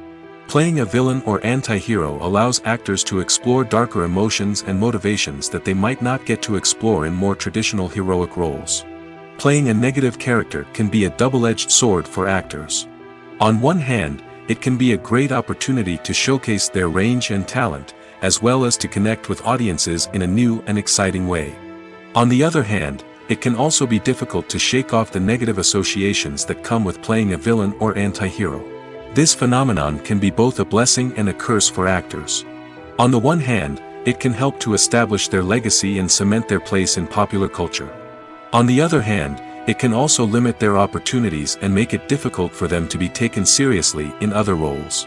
Playing a villain or anti-hero allows actors to explore darker emotions and motivations that they might not get to explore in more traditional heroic roles. Playing a negative character can be a double-edged sword for actors. On one hand, it can be a great opportunity to showcase their range and talent, as well as to connect with audiences in a new and exciting way. On the other hand, it can also be difficult to shake off the negative associations that come with playing a villain or anti-hero. This phenomenon can be both a blessing and a curse for actors. On the one hand, it can help to establish their legacy and cement their place in popular culture. On the other hand, it can also limit their opportunities and make it difficult for them to be taken seriously in other roles.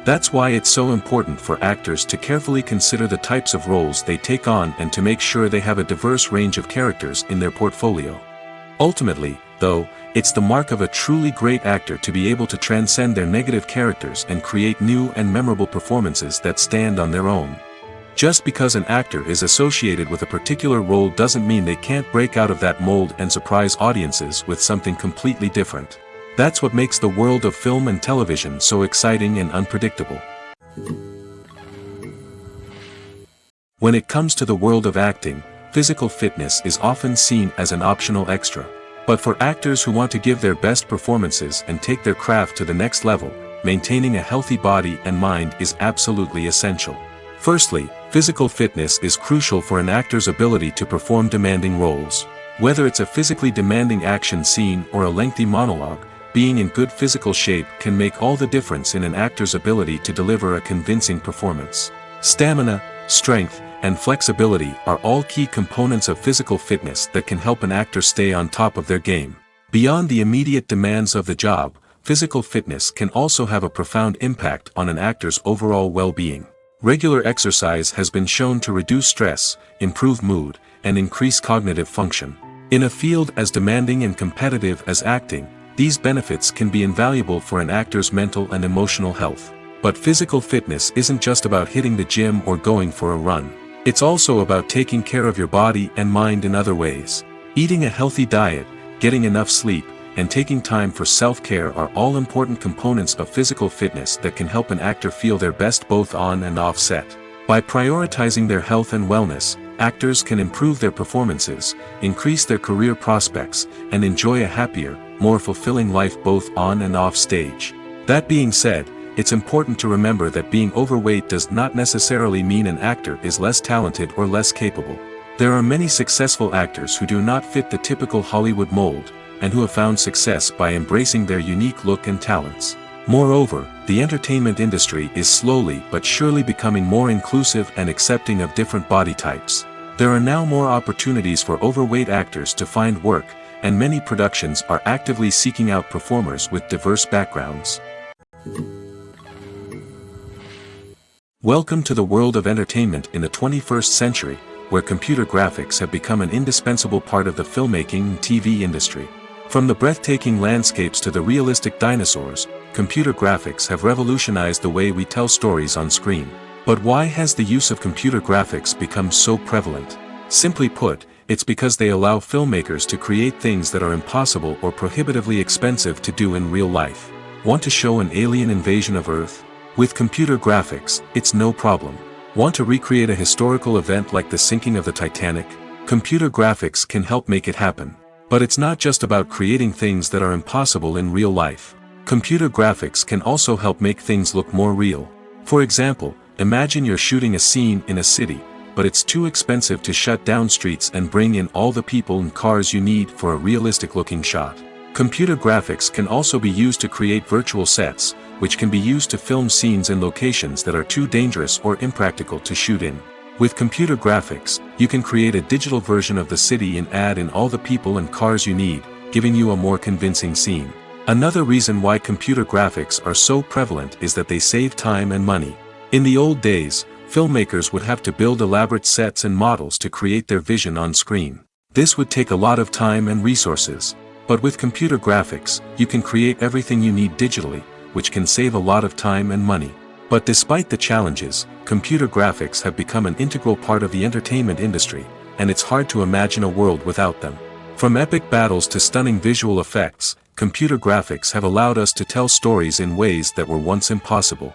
That's why it's so important for actors to carefully consider the types of roles they take on and to make sure they have a diverse range of characters in their portfolio. Ultimately, though, it's the mark of a truly great actor to be able to transcend their negative characters and create new and memorable performances that stand on their own. Just because an actor is associated with a particular role doesn't mean they can't break out of that mold and surprise audiences with something completely different. That's what makes the world of film and television so exciting and unpredictable. When it comes to the world of acting, physical fitness is often seen as an optional extra. But for actors who want to give their best performances and take their craft to the next level, maintaining a healthy body and mind is absolutely essential. Firstly, physical fitness is crucial for an actor's ability to perform demanding roles. Whether it's a physically demanding action scene or a lengthy monologue, being in good physical shape can make all the difference in an actor's ability to deliver a convincing performance. Stamina, strength, and flexibility are all key components of physical fitness that can help an actor stay on top of their game. Beyond the immediate demands of the job, physical fitness can also have a profound impact on an actor's overall well-being. Regular exercise has been shown to reduce stress, improve mood, and increase cognitive function. In a field as demanding and competitive as acting, these benefits can be invaluable for an actor's mental and emotional health. But physical fitness isn't just about hitting the gym or going for a run. It's also about taking care of your body and mind in other ways. Eating a healthy diet, getting enough sleep, and taking time for self-care are all important components of physical fitness that can help an actor feel their best both on and off set. By prioritizing their health and wellness, actors can improve their performances, increase their career prospects, and enjoy a happier, more fulfilling life both on and off stage. That being said, it's important to remember that being overweight does not necessarily mean an actor is less talented or less capable. There are many successful actors who do not fit the typical Hollywood mold, and who have found success by embracing their unique look and talents. Moreover, the entertainment industry is slowly but surely becoming more inclusive and accepting of different body types. There are now more opportunities for overweight actors to find work, and many productions are actively seeking out performers with diverse backgrounds. Welcome to the world of entertainment in the 21st century, where computer graphics have become an indispensable part of the filmmaking and TV industry. From the breathtaking landscapes to the realistic dinosaurs, computer graphics have revolutionized the way we tell stories on screen. But why has the use of computer graphics become so prevalent? Simply put, it's because they allow filmmakers to create things that are impossible or prohibitively expensive to do in real life. Want to show an alien invasion of Earth? With computer graphics, it's no problem. Want to recreate a historical event like the sinking of the Titanic? Computer graphics can help make it happen. But it's not just about creating things that are impossible in real life. Computer graphics can also help make things look more real. For example, imagine you're shooting a scene in a city, but it's too expensive to shut down streets and bring in all the people and cars you need for a realistic-looking shot. Computer graphics can also be used to create virtual sets, which can be used to film scenes in locations that are too dangerous or impractical to shoot in. With computer graphics, you can create a digital version of the city and add in all the people and cars you need, giving you a more convincing scene. Another reason why computer graphics are so prevalent is that they save time and money. In the old days, filmmakers would have to build elaborate sets and models to create their vision on screen. This would take a lot of time and resources. But with computer graphics, you can create everything you need digitally, which can save a lot of time and money. But despite the challenges, computer graphics have become an integral part of the entertainment industry, and it's hard to imagine a world without them. From epic battles to stunning visual effects, computer graphics have allowed us to tell stories in ways that were once impossible.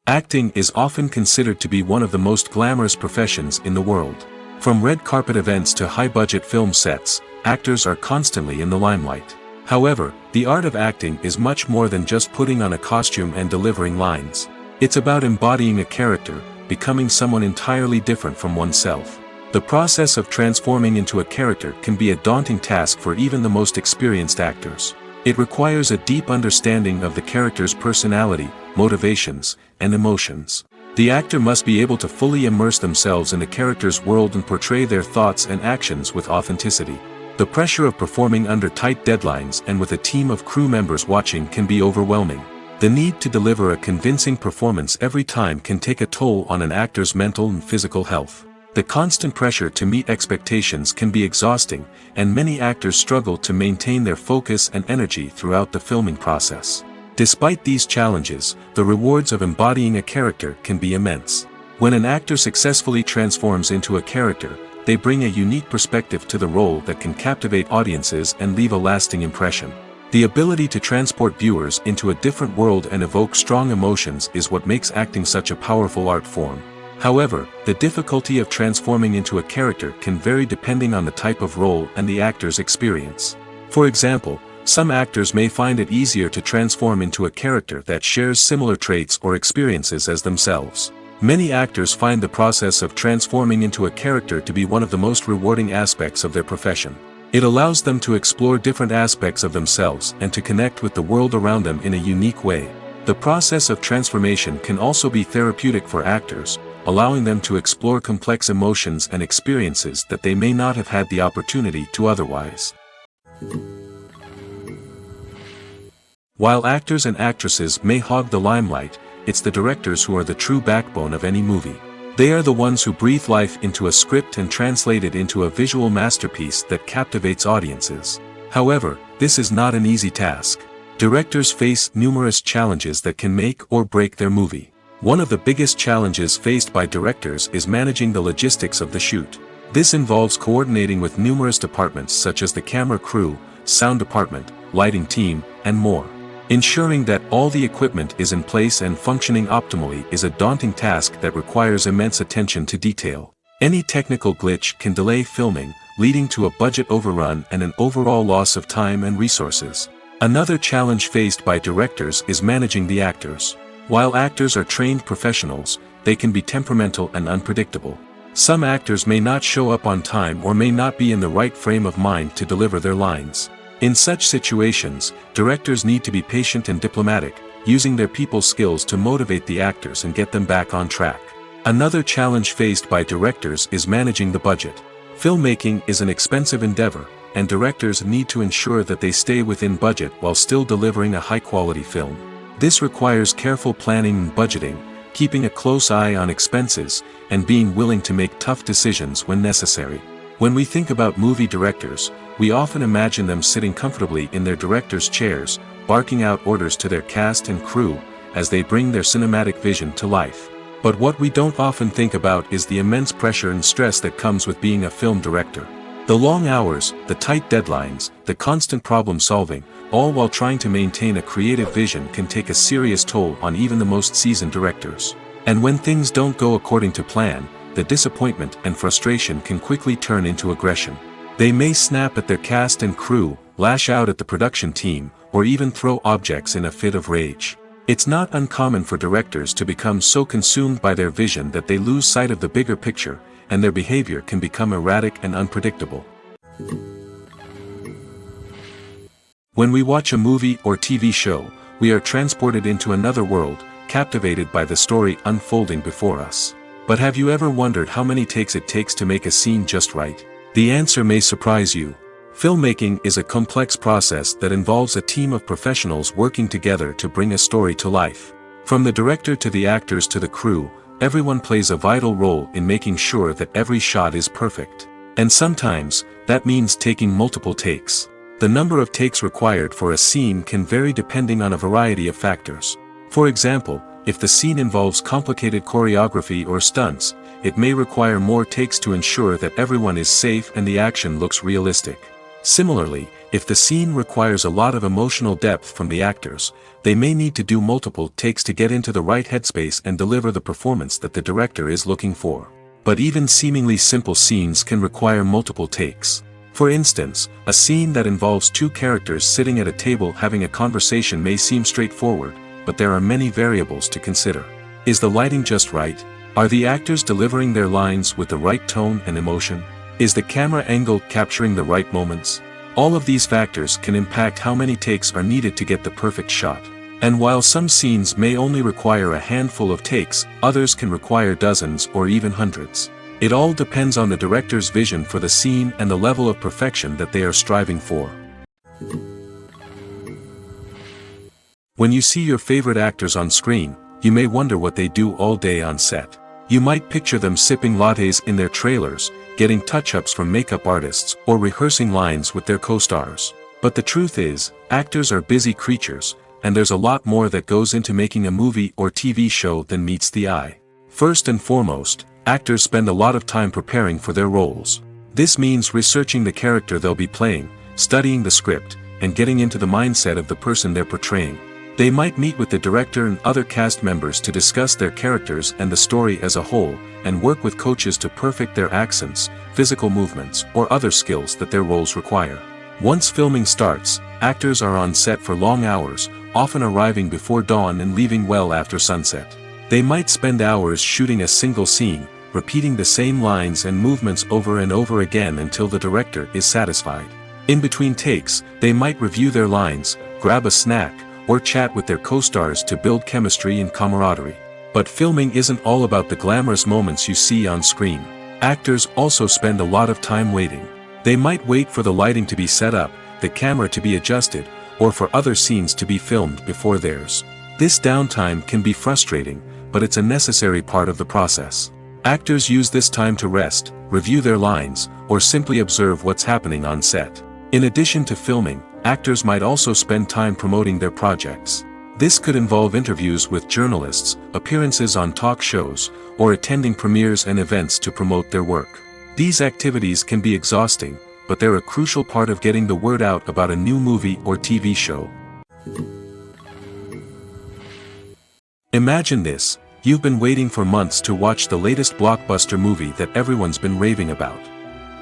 Acting is often considered to be one of the most glamorous professions in the world. From red carpet events to high-budget film sets, actors are constantly in the limelight. However, the art of acting is much more than just putting on a costume and delivering lines. It's about embodying a character, becoming someone entirely different from oneself. The process of transforming into a character can be a daunting task for even the most experienced actors. It requires a deep understanding of the character's personality, motivations, and emotions. The actor must be able to fully immerse themselves in the character's world and portray their thoughts and actions with authenticity. The pressure of performing under tight deadlines and with a team of crew members watching can be overwhelming. The need to deliver a convincing performance every time can take a toll on an actor's mental and physical health. The constant pressure to meet expectations can be exhausting, and many actors struggle to maintain their focus and energy throughout the filming process. Despite these challenges, the rewards of embodying a character can be immense. When an actor successfully transforms into a character, they bring a unique perspective to the role that can captivate audiences and leave a lasting impression. The ability to transport viewers into a different world and evoke strong emotions is what makes acting such a powerful art form. However, the difficulty of transforming into a character can vary depending on the type of role and the actor's experience. For example, some actors may find it easier to transform into a character that shares similar traits or experiences as themselves. Many actors find the process of transforming into a character to be one of the most rewarding aspects of their profession. It allows them to explore different aspects of themselves and to connect with the world around them in a unique way. The process of transformation can also be therapeutic for actors, allowing them to explore complex emotions and experiences that they may not have had the opportunity to otherwise. While actors and actresses may hog the limelight, it's the directors who are the true backbone of any movie. They are the ones who breathe life into a script and translate it into a visual masterpiece that captivates audiences. However, this is not an easy task. Directors face numerous challenges that can make or break their movie. One of the biggest challenges faced by directors is managing the logistics of the shoot. This involves coordinating with numerous departments such as the camera crew, sound department, lighting team, and more. Ensuring that all the equipment is in place and functioning optimally is a daunting task that requires immense attention to detail. Any technical glitch can delay filming, leading to a budget overrun and an overall loss of time and resources. Another challenge faced by directors is managing the actors. While actors are trained professionals, they can be temperamental and unpredictable. Some actors may not show up on time or may not be in the right frame of mind to deliver their lines. In such situations, directors need to be patient and diplomatic, using their people skills to motivate the actors and get them back on track. Another challenge faced by directors is managing the budget. Filmmaking is an expensive endeavor, and directors need to ensure that they stay within budget while still delivering a high-quality film. This requires careful planning and budgeting, keeping a close eye on expenses, and being willing to make tough decisions when necessary. When we think about movie directors, we often imagine them sitting comfortably in their director's chairs, barking out orders to their cast and crew, as they bring their cinematic vision to life. But what we don't often think about is the immense pressure and stress that comes with being a film director. The long hours, the tight deadlines, the constant problem solving, all while trying to maintain a creative vision can take a serious toll on even the most seasoned directors. And when things don't go according to plan, the disappointment and frustration can quickly turn into aggression. They may snap at their cast and crew, lash out at the production team, or even throw objects in a fit of rage. It's not uncommon for directors to become so consumed by their vision that they lose sight of the bigger picture, and their behavior can become erratic and unpredictable. When we watch a movie or TV show, we are transported into another world, captivated by the story unfolding before us. But have you ever wondered how many takes it takes to make a scene just right? The answer may surprise you. Filmmaking is a complex process that involves a team of professionals working together to bring a story to life. From the director to the actors to the crew, everyone plays a vital role in making sure that every shot is perfect. And sometimes, that means taking multiple takes. The number of takes required for a scene can vary depending on a variety of factors. For example, if the scene involves complicated choreography or stunts, it may require more takes to ensure that everyone is safe and the action looks realistic. Similarly, if the scene requires a lot of emotional depth from the actors, they may need to do multiple takes to get into the right headspace and deliver the performance that the director is looking for. But even seemingly simple scenes can require multiple takes. For instance, a scene that involves two characters sitting at a table having a conversation may seem straightforward, but there are many variables to consider. Is the lighting just right? Are the actors delivering their lines with the right tone and emotion? Is the camera angle capturing the right moments? All of these factors can impact how many takes are needed to get the perfect shot. And while some scenes may only require a handful of takes, others can require dozens or even hundreds. It all depends on the director's vision for the scene and the level of perfection that they are striving for. When you see your favorite actors on screen, you may wonder what they do all day on set. You might picture them sipping lattes in their trailers, getting touch-ups from makeup artists, or rehearsing lines with their co-stars. But the truth is, actors are busy creatures, and there's a lot more that goes into making a movie or TV show than meets the eye. First and foremost, actors spend a lot of time preparing for their roles. This means researching the character they'll be playing, studying the script, and getting into the mindset of the person they're portraying. They might meet with the director and other cast members to discuss their characters and the story as a whole, and work with coaches to perfect their accents, physical movements, or other skills that their roles require. Once filming starts, actors are on set for long hours, often arriving before dawn and leaving well after sunset. They might spend hours shooting a single scene, repeating the same lines and movements over and over again until the director is satisfied. In between takes, they might review their lines, grab a snack, or chat with their co-stars to build chemistry and camaraderie. But filming isn't all about the glamorous moments you see on screen. Actors also spend a lot of time waiting. They might wait for the lighting to be set up, the camera to be adjusted, or for other scenes to be filmed before theirs. This downtime can be frustrating, but it's a necessary part of the process. Actors use this time to rest, review their lines, or simply observe what's happening on set. In addition to filming, actors might also spend time promoting their projects. This could involve interviews with journalists, appearances on talk shows, or attending premieres and events to promote their work. These activities can be exhausting, but they're a crucial part of getting the word out about a new movie or TV show. Imagine this: you've been waiting for months to watch the latest blockbuster movie that everyone's been raving about.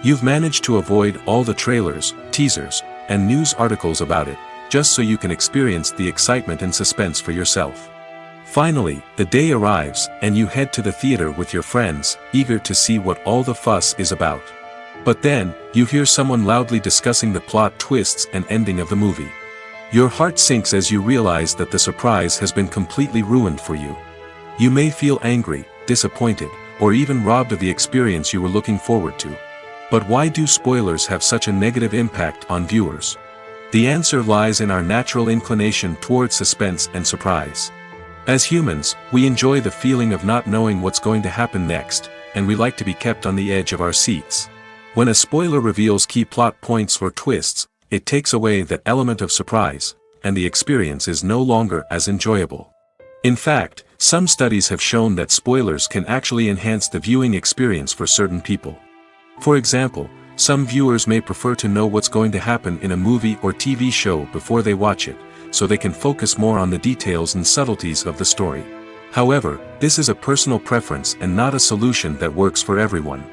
You've managed to avoid all the trailers, teasers, and news articles about it, just so you can experience the excitement and suspense for yourself. Finally, the day arrives, and you head to the theater with your friends, eager to see what all the fuss is about. But then, you hear someone loudly discussing the plot twists and ending of the movie. Your heart sinks as you realize that the surprise has been completely ruined for you. You may feel angry, disappointed, or even robbed of the experience you were looking forward to. But why do spoilers have such a negative impact on viewers? The answer lies in our natural inclination toward suspense and surprise. As humans, we enjoy the feeling of not knowing what's going to happen next, and we like to be kept on the edge of our seats. When a spoiler reveals key plot points or twists, it takes away that element of surprise, and the experience is no longer as enjoyable. In fact, some studies have shown that spoilers can actually enhance the viewing experience for certain people. For example, some viewers may prefer to know what's going to happen in a movie or TV show before they watch it, so they can focus more on the details and subtleties of the story. However, this is a personal preference and not a solution that works for everyone.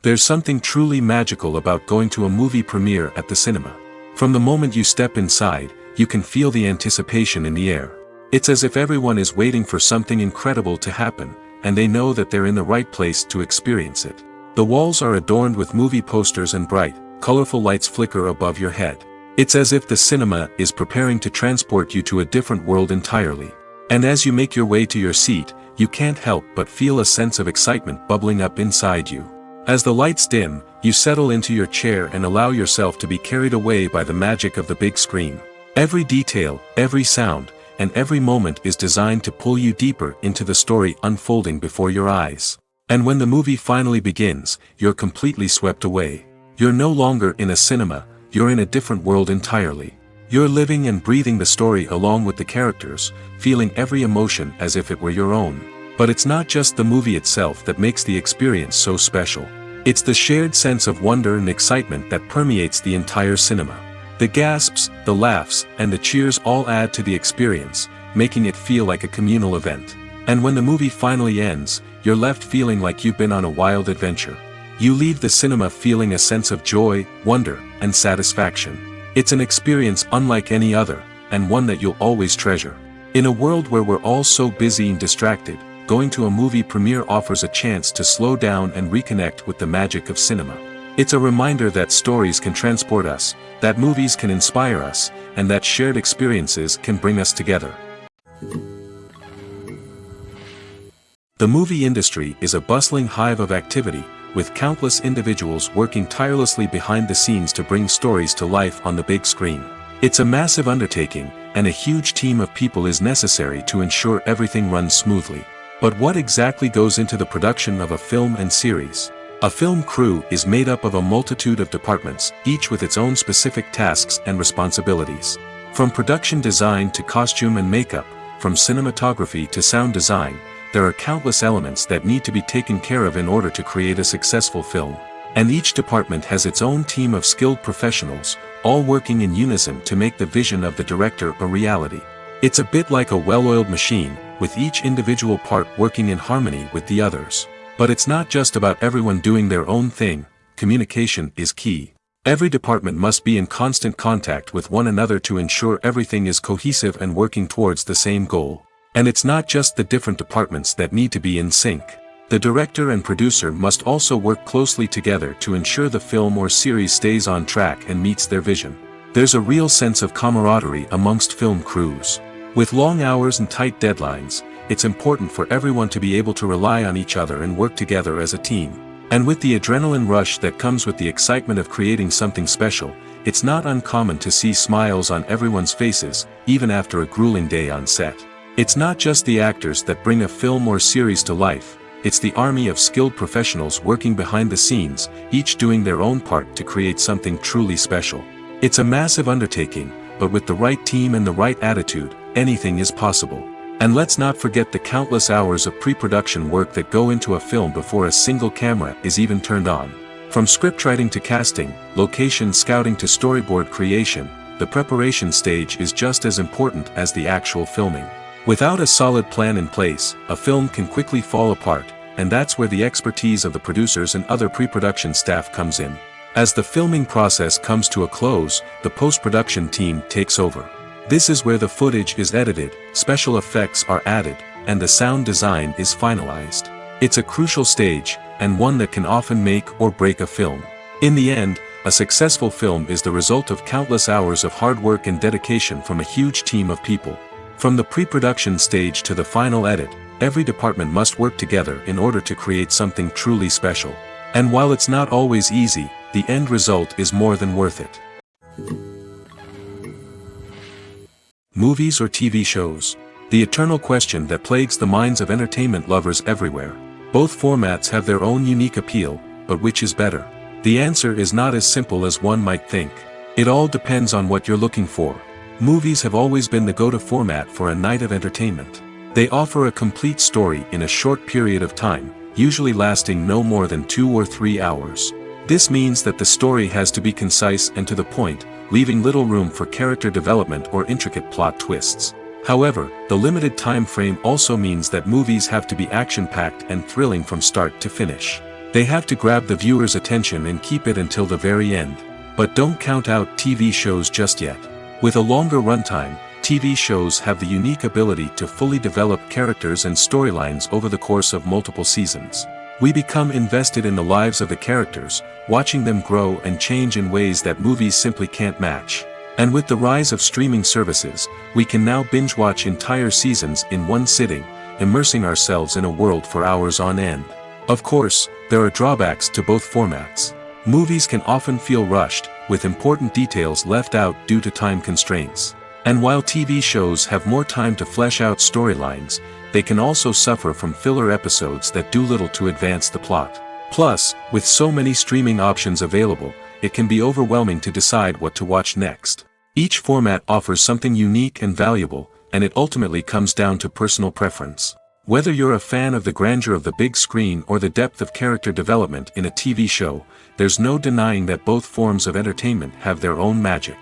There's something truly magical about going to a movie premiere at the cinema. From the moment you step inside, you can feel the anticipation in the air. It's as if everyone is waiting for something incredible to happen, and they know that they're in the right place to experience it. The walls are adorned with movie posters and bright, colorful lights flicker above your head. It's as if the cinema is preparing to transport you to a different world entirely. And as you make your way to your seat, you can't help but feel a sense of excitement bubbling up inside you. As the lights dim, you settle into your chair and allow yourself to be carried away by the magic of the big screen. Every detail, every sound, and every moment is designed to pull you deeper into the story unfolding before your eyes. And when the movie finally begins, you're completely swept away. You're no longer in a cinema, you're in a different world entirely. You're living and breathing the story along with the characters, feeling every emotion as if it were your own. But it's not just the movie itself that makes the experience so special. It's the shared sense of wonder and excitement that permeates the entire cinema. The gasps, the laughs, and the cheers all add to the experience, making it feel like a communal event. And when the movie finally ends, you're left feeling like you've been on a wild adventure. You leave the cinema feeling a sense of joy, wonder, and satisfaction. It's an experience unlike any other, and one that you'll always treasure. In a world where we're all so busy and distracted, going to a movie premiere offers a chance to slow down and reconnect with the magic of cinema. It's a reminder that stories can transport us, that movies can inspire us, and that shared experiences can bring us together. The movie industry is a bustling hive of activity, with countless individuals working tirelessly behind the scenes to bring stories to life on the big screen. It's a massive undertaking, and a huge team of people is necessary to ensure everything runs smoothly. But what exactly goes into the production of a film and series? A film crew is made up of a multitude of departments, each with its own specific tasks and responsibilities. From production design to costume and makeup, from cinematography to sound design, there are countless elements that need to be taken care of in order to create a successful film. And each department has its own team of skilled professionals, all working in unison to make the vision of the director a reality. It's a bit like a well-oiled machine, with each individual part working in harmony with the others. But it's not just about everyone doing their own thing, communication is key. Every department must be in constant contact with one another to ensure everything is cohesive and working towards the same goal. And it's not just the different departments that need to be in sync. The director and producer must also work closely together to ensure the film or series stays on track and meets their vision. There's a real sense of camaraderie amongst film crews. With long hours and tight deadlines, it's important for everyone to be able to rely on each other and work together as a team. And with the adrenaline rush that comes with the excitement of creating something special, it's not uncommon to see smiles on everyone's faces, even after a grueling day on set. It's not just the actors that bring a film or series to life, it's the army of skilled professionals working behind the scenes, each doing their own part to create something truly special. It's a massive undertaking, but with the right team and the right attitude, anything is possible. And let's not forget the countless hours of pre-production work that go into a film before a single camera is even turned on. From scriptwriting to casting, location scouting to storyboard creation, the preparation stage is just as important as the actual filming. Without a solid plan in place, a film can quickly fall apart, and that's where the expertise of the producers and other pre-production staff comes in. As the filming process comes to a close, the post-production team takes over. This is where the footage is edited, special effects are added, and the sound design is finalized. It's a crucial stage, and one that can often make or break a film. In the end, a successful film is the result of countless hours of hard work and dedication from a huge team of people. From the pre-production stage to the final edit, every department must work together in order to create something truly special. And while it's not always easy, the end result is more than worth it. Movies or TV shows? The eternal question that plagues the minds of entertainment lovers everywhere. Both formats have their own unique appeal, but which is better? The answer is not as simple as one might think. It all depends on what you're looking for. Movies have always been the go-to format for a night of entertainment. They offer a complete story in a short period of time, usually lasting no more than 2 or 3 hours. This means that the story has to be concise and to the point, leaving little room for character development or intricate plot twists. However, the limited time frame also means that movies have to be action-packed and thrilling from start to finish. They have to grab the viewer's attention and keep it until the very end. But don't count out TV shows just yet. With a longer runtime, TV shows have the unique ability to fully develop characters and storylines over the course of multiple seasons. We become invested in the lives of the characters, watching them grow and change in ways that movies simply can't match. And with the rise of streaming services, we can now binge-watch entire seasons in one sitting, immersing ourselves in a world for hours on end. Of course, there are drawbacks to both formats. Movies can often feel rushed, with important details left out due to time constraints. And while TV shows have more time to flesh out storylines, they can also suffer from filler episodes that do little to advance the plot. Plus, with so many streaming options available, it can be overwhelming to decide what to watch next. Each format offers something unique and valuable, and it ultimately comes down to personal preference. Whether you're a fan of the grandeur of the big screen or the depth of character development in a TV show, there's no denying that both forms of entertainment have their own magic.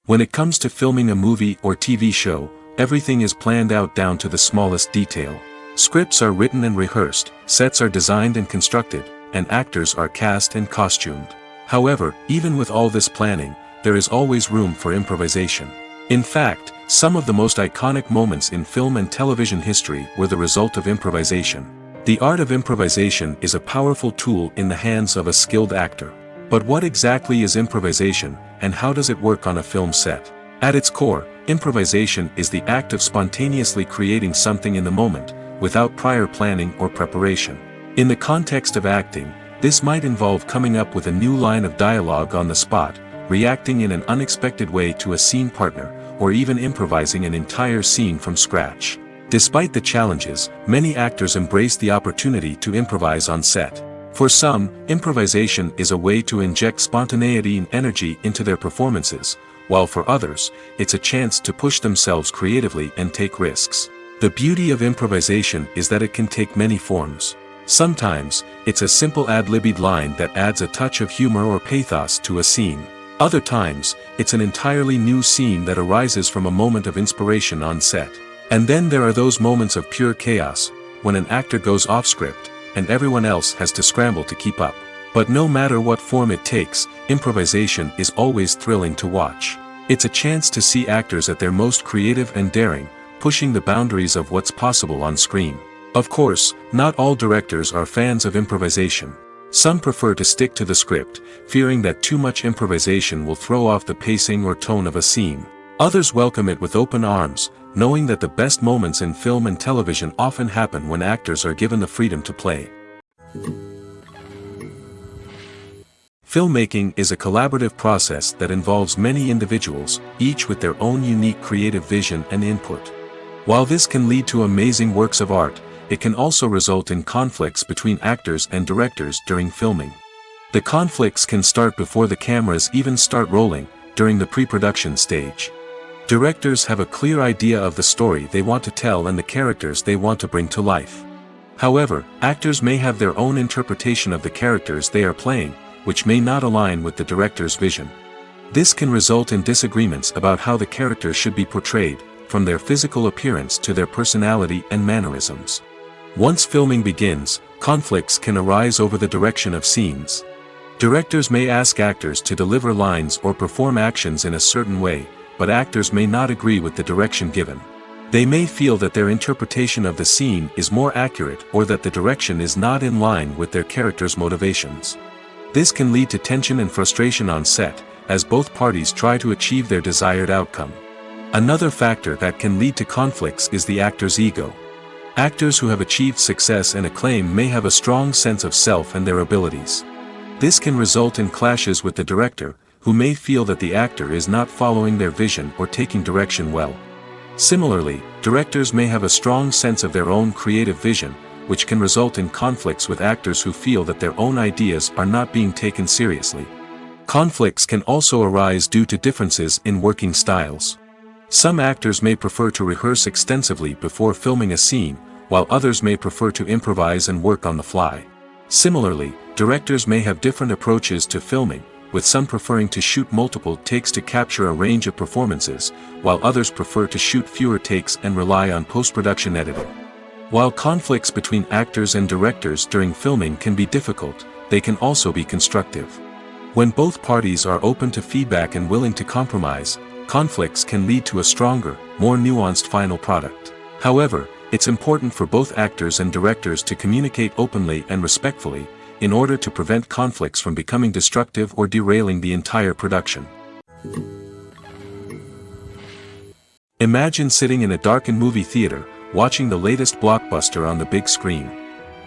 When it comes to filming a movie or TV show, everything is planned out down to the smallest detail. Scripts are written and rehearsed, sets are designed and constructed, and actors are cast and costumed. However, even with all this planning, there is always room for improvisation. In fact, some of the most iconic moments in film and television history were the result of improvisation. The art of improvisation is a powerful tool in the hands of a skilled actor. But what exactly is improvisation, and how does it work on a film set? At its core, improvisation is the act of spontaneously creating something in the moment, without prior planning or preparation. In the context of acting, this might involve coming up with a new line of dialogue on the spot, reacting in an unexpected way to a scene partner, or even improvising an entire scene from scratch. Despite the challenges, many actors embrace the opportunity to improvise on set. For some, improvisation is a way to inject spontaneity and energy into their performances, while for others, it's a chance to push themselves creatively and take risks. The beauty of improvisation is that it can take many forms. Sometimes, it's a simple ad-libbed line that adds a touch of humor or pathos to a scene. Other times, it's an entirely new scene that arises from a moment of inspiration on set. And then there are those moments of pure chaos, when an actor goes off script, and everyone else has to scramble to keep up. But no matter what form it takes, improvisation is always thrilling to watch. It's a chance to see actors at their most creative and daring, pushing the boundaries of what's possible on screen. Of course, not all directors are fans of improvisation. Some prefer to stick to the script, fearing that too much improvisation will throw off the pacing or tone of a scene. Others welcome it with open arms, knowing that the best moments in film and television often happen when actors are given the freedom to play. Filmmaking is a collaborative process that involves many individuals, each with their own unique creative vision and input. While this can lead to amazing works of art, it can also result in conflicts between actors and directors during filming. The conflicts can start before the cameras even start rolling, during the pre-production stage. Directors have a clear idea of the story they want to tell and the characters they want to bring to life. However, actors may have their own interpretation of the characters they are playing, which may not align with the director's vision. This can result in disagreements about how the characters should be portrayed, from their physical appearance to their personality and mannerisms. Once filming begins, conflicts can arise over the direction of scenes. Directors may ask actors to deliver lines or perform actions in a certain way, but actors may not agree with the direction given. They may feel that their interpretation of the scene is more accurate or that the direction is not in line with their character's motivations. This can lead to tension and frustration on set, as both parties try to achieve their desired outcome. Another factor that can lead to conflicts is the actor's ego. Actors who have achieved success and acclaim may have a strong sense of self and their abilities. This can result in clashes with the director, who may feel that the actor is not following their vision or taking direction well. Similarly, directors may have a strong sense of their own creative vision, which can result in conflicts with actors who feel that their own ideas are not being taken seriously. Conflicts can also arise due to differences in working styles. Some actors may prefer to rehearse extensively before filming a scene, while others may prefer to improvise and work on the fly. Similarly, directors may have different approaches to filming, with some preferring to shoot multiple takes to capture a range of performances, while others prefer to shoot fewer takes and rely on post-production editing. While conflicts between actors and directors during filming can be difficult, they can also be constructive. When both parties are open to feedback and willing to compromise, conflicts can lead to a stronger, more nuanced final product. However, it's important for both actors and directors to communicate openly and respectfully, in order to prevent conflicts from becoming destructive or derailing the entire production. Imagine sitting in a darkened movie theater, watching the latest blockbuster on the big screen.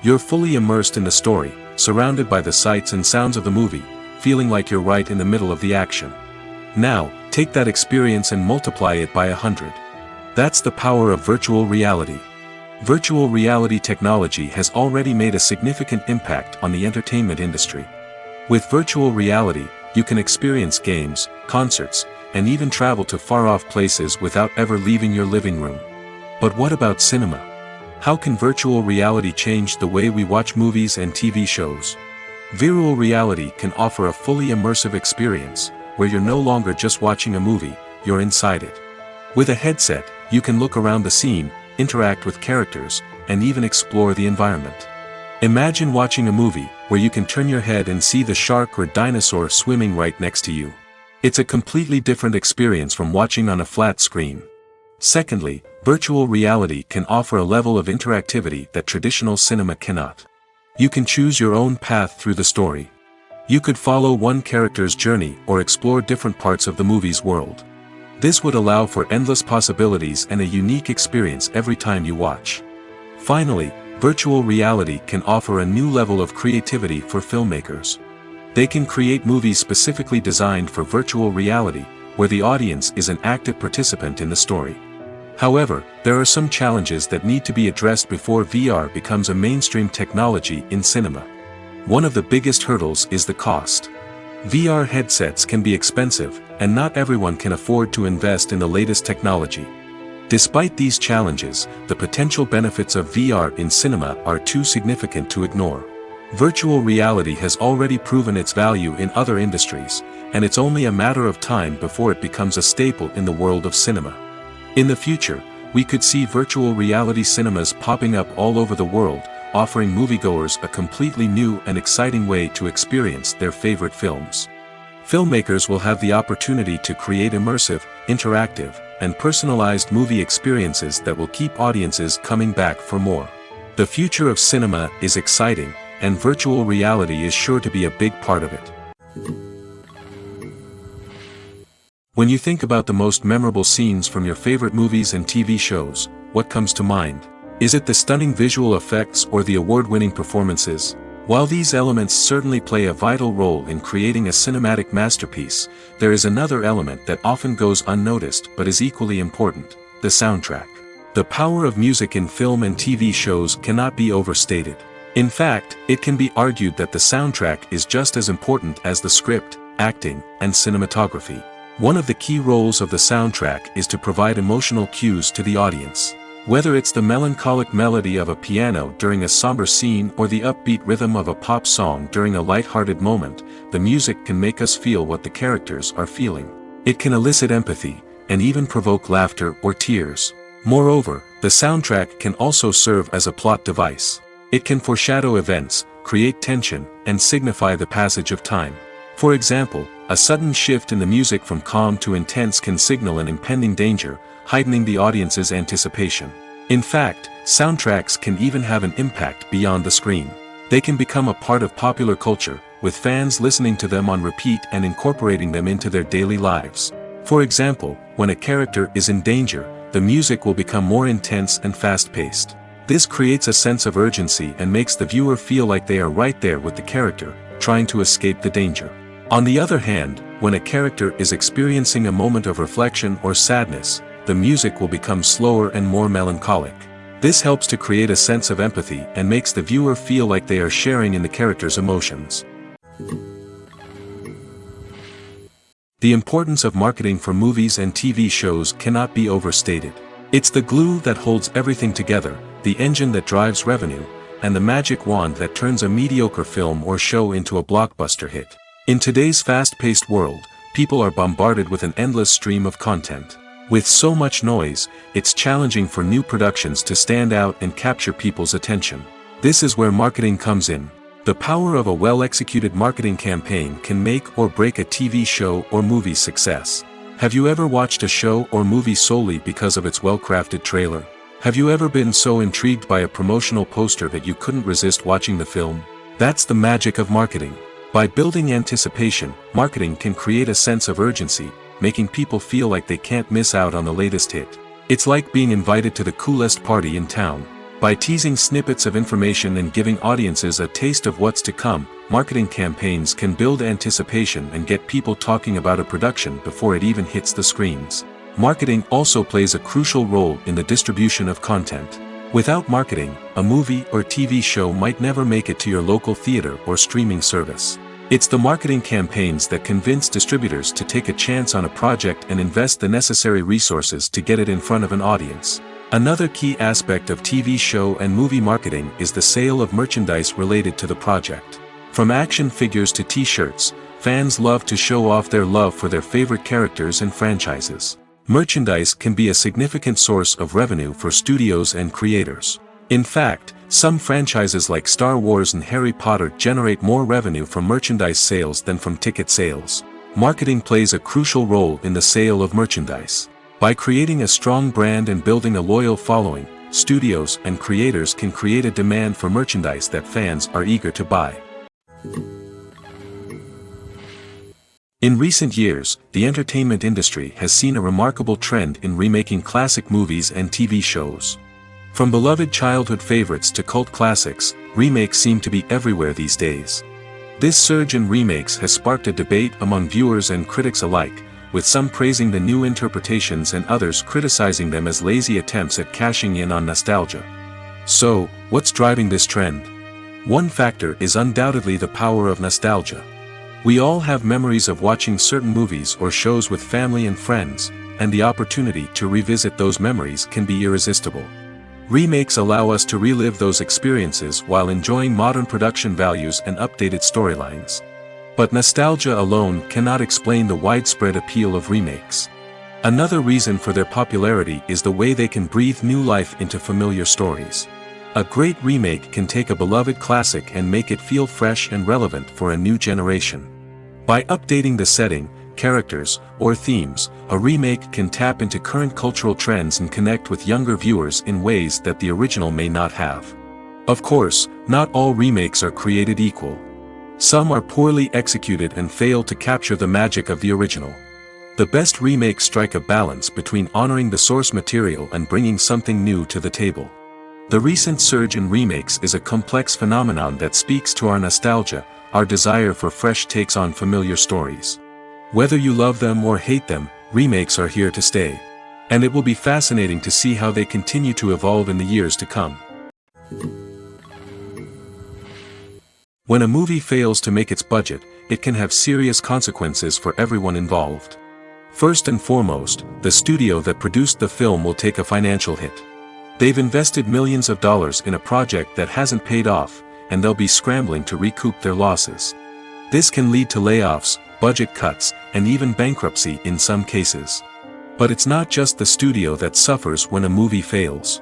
You're fully immersed in the story, surrounded by the sights and sounds of the movie, feeling like you're right in the middle of the action. Now, take that experience and multiply it by 100. That's the power of virtual reality. Virtual reality technology has already made a significant impact on the entertainment industry. With virtual reality, you can experience games, concerts, and even travel to far-off places without ever leaving your living room. But what about cinema? How can virtual reality change the way we watch movies and TV shows? Virtual reality can offer a fully immersive experience, where you're no longer just watching a movie, you're inside it. With a headset, you can look around the scene, interact with characters, and even explore the environment. Imagine watching a movie, where you can turn your head and see the shark or dinosaur swimming right next to you. It's a completely different experience from watching on a flat screen. Secondly, virtual reality can offer a level of interactivity that traditional cinema cannot. You can choose your own path through the story. You could follow one character's journey or explore different parts of the movie's world. This would allow for endless possibilities and a unique experience every time you watch. Finally, virtual reality can offer a new level of creativity for filmmakers. They can create movies specifically designed for virtual reality, where the audience is an active participant in the story. However, there are some challenges that need to be addressed before VR becomes a mainstream technology in cinema. One of the biggest hurdles is the cost. VR headsets can be expensive, and not everyone can afford to invest in the latest technology. Despite these challenges, the potential benefits of VR in cinema are too significant to ignore. Virtual reality has already proven its value in other industries, and it's only a matter of time before it becomes a staple in the world of cinema. In the future, we could see virtual reality cinemas popping up all over the world, offering moviegoers a completely new and exciting way to experience their favorite films. Filmmakers will have the opportunity to create immersive, interactive, and personalized movie experiences that will keep audiences coming back for more. The future of cinema is exciting, and virtual reality is sure to be a big part of it. When you think about the most memorable scenes from your favorite movies and TV shows, what comes to mind? Is it the stunning visual effects or the award-winning performances? While these elements certainly play a vital role in creating a cinematic masterpiece, there is another element that often goes unnoticed but is equally important: the soundtrack. The power of music in film and TV shows cannot be overstated. In fact, it can be argued that the soundtrack is just as important as the script, acting, and cinematography. One of the key roles of the soundtrack is to provide emotional cues to the audience. Whether it's the melancholic melody of a piano during a somber scene or the upbeat rhythm of a pop song during a light-hearted moment, the music can make us feel what the characters are feeling. It can elicit empathy, and even provoke laughter or tears. Moreover, the soundtrack can also serve as a plot device. It can foreshadow events, create tension, and signify the passage of time. For example, a sudden shift in the music from calm to intense can signal an impending danger, heightening the audience's anticipation. In fact, soundtracks can even have an impact beyond the screen. They can become a part of popular culture, with fans listening to them on repeat and incorporating them into their daily lives. For example, when a character is in danger, the music will become more intense and fast-paced. This creates a sense of urgency and makes the viewer feel like they are right there with the character, trying to escape the danger. On the other hand, when a character is experiencing a moment of reflection or sadness, the music will become slower and more melancholic. This helps to create a sense of empathy and makes the viewer feel like they are sharing in the character's emotions. The importance of marketing for movies and TV shows cannot be overstated. It's the glue that holds everything together, the engine that drives revenue, and the magic wand that turns a mediocre film or show into a blockbuster hit. In today's fast-paced world, people are bombarded with an endless stream of content. With so much noise, it's challenging for new productions to stand out and capture people's attention. This is where marketing comes in. The power of a well-executed marketing campaign can make or break a TV show or movie's success. Have you ever watched a show or movie solely because of its well-crafted trailer? Have you ever been so intrigued by a promotional poster that you couldn't resist watching the film? That's the magic of marketing. By building anticipation, marketing can create a sense of urgency, making people feel like they can't miss out on the latest hit. It's like being invited to the coolest party in town. By teasing snippets of information and giving audiences a taste of what's to come, marketing campaigns can build anticipation and get people talking about a production before it even hits the screens. Marketing also plays a crucial role in the distribution of content. Without marketing, a movie or TV show might never make it to your local theater or streaming service. It's the marketing campaigns that convince distributors to take a chance on a project and invest the necessary resources to get it in front of an audience. Another key aspect of TV show and movie marketing is the sale of merchandise related to the project. From action figures to t-shirts, fans love to show off their love for their favorite characters and franchises. Merchandise can be a significant source of revenue for studios and creators. In fact, some franchises like Star Wars and Harry Potter generate more revenue from merchandise sales than from ticket sales. Marketing plays a crucial role in the sale of merchandise. By creating a strong brand and building a loyal following, studios and creators can create a demand for merchandise that fans are eager to buy. In recent years, the entertainment industry has seen a remarkable trend in remaking classic movies and TV shows. From beloved childhood favorites to cult classics, remakes seem to be everywhere these days. This surge in remakes has sparked a debate among viewers and critics alike, with some praising the new interpretations and others criticizing them as lazy attempts at cashing in on nostalgia. So, what's driving this trend? One factor is undoubtedly the power of nostalgia. We all have memories of watching certain movies or shows with family and friends, and the opportunity to revisit those memories can be irresistible. Remakes allow us to relive those experiences while enjoying modern production values and updated storylines. But nostalgia alone cannot explain the widespread appeal of remakes. Another reason for their popularity is the way they can breathe new life into familiar stories. A great remake can take a beloved classic and make it feel fresh and relevant for a new generation. By updating the setting, characters, or themes, a remake can tap into current cultural trends and connect with younger viewers in ways that the original may not have. Of course, not all remakes are created equal. Some are poorly executed and fail to capture the magic of the original. The best remakes strike a balance between honoring the source material and bringing something new to the table. The recent surge in remakes is a complex phenomenon that speaks to our nostalgia, our desire for fresh takes on familiar stories. Whether you love them or hate them, remakes are here to stay. And it will be fascinating to see how they continue to evolve in the years to come. When a movie fails to make its budget, it can have serious consequences for everyone involved. First and foremost, the studio that produced the film will take a financial hit. They've invested millions of dollars in a project that hasn't paid off, and they'll be scrambling to recoup their losses. This can lead to layoffs, budget cuts, and even bankruptcy in some cases. But it's not just the studio that suffers when a movie fails.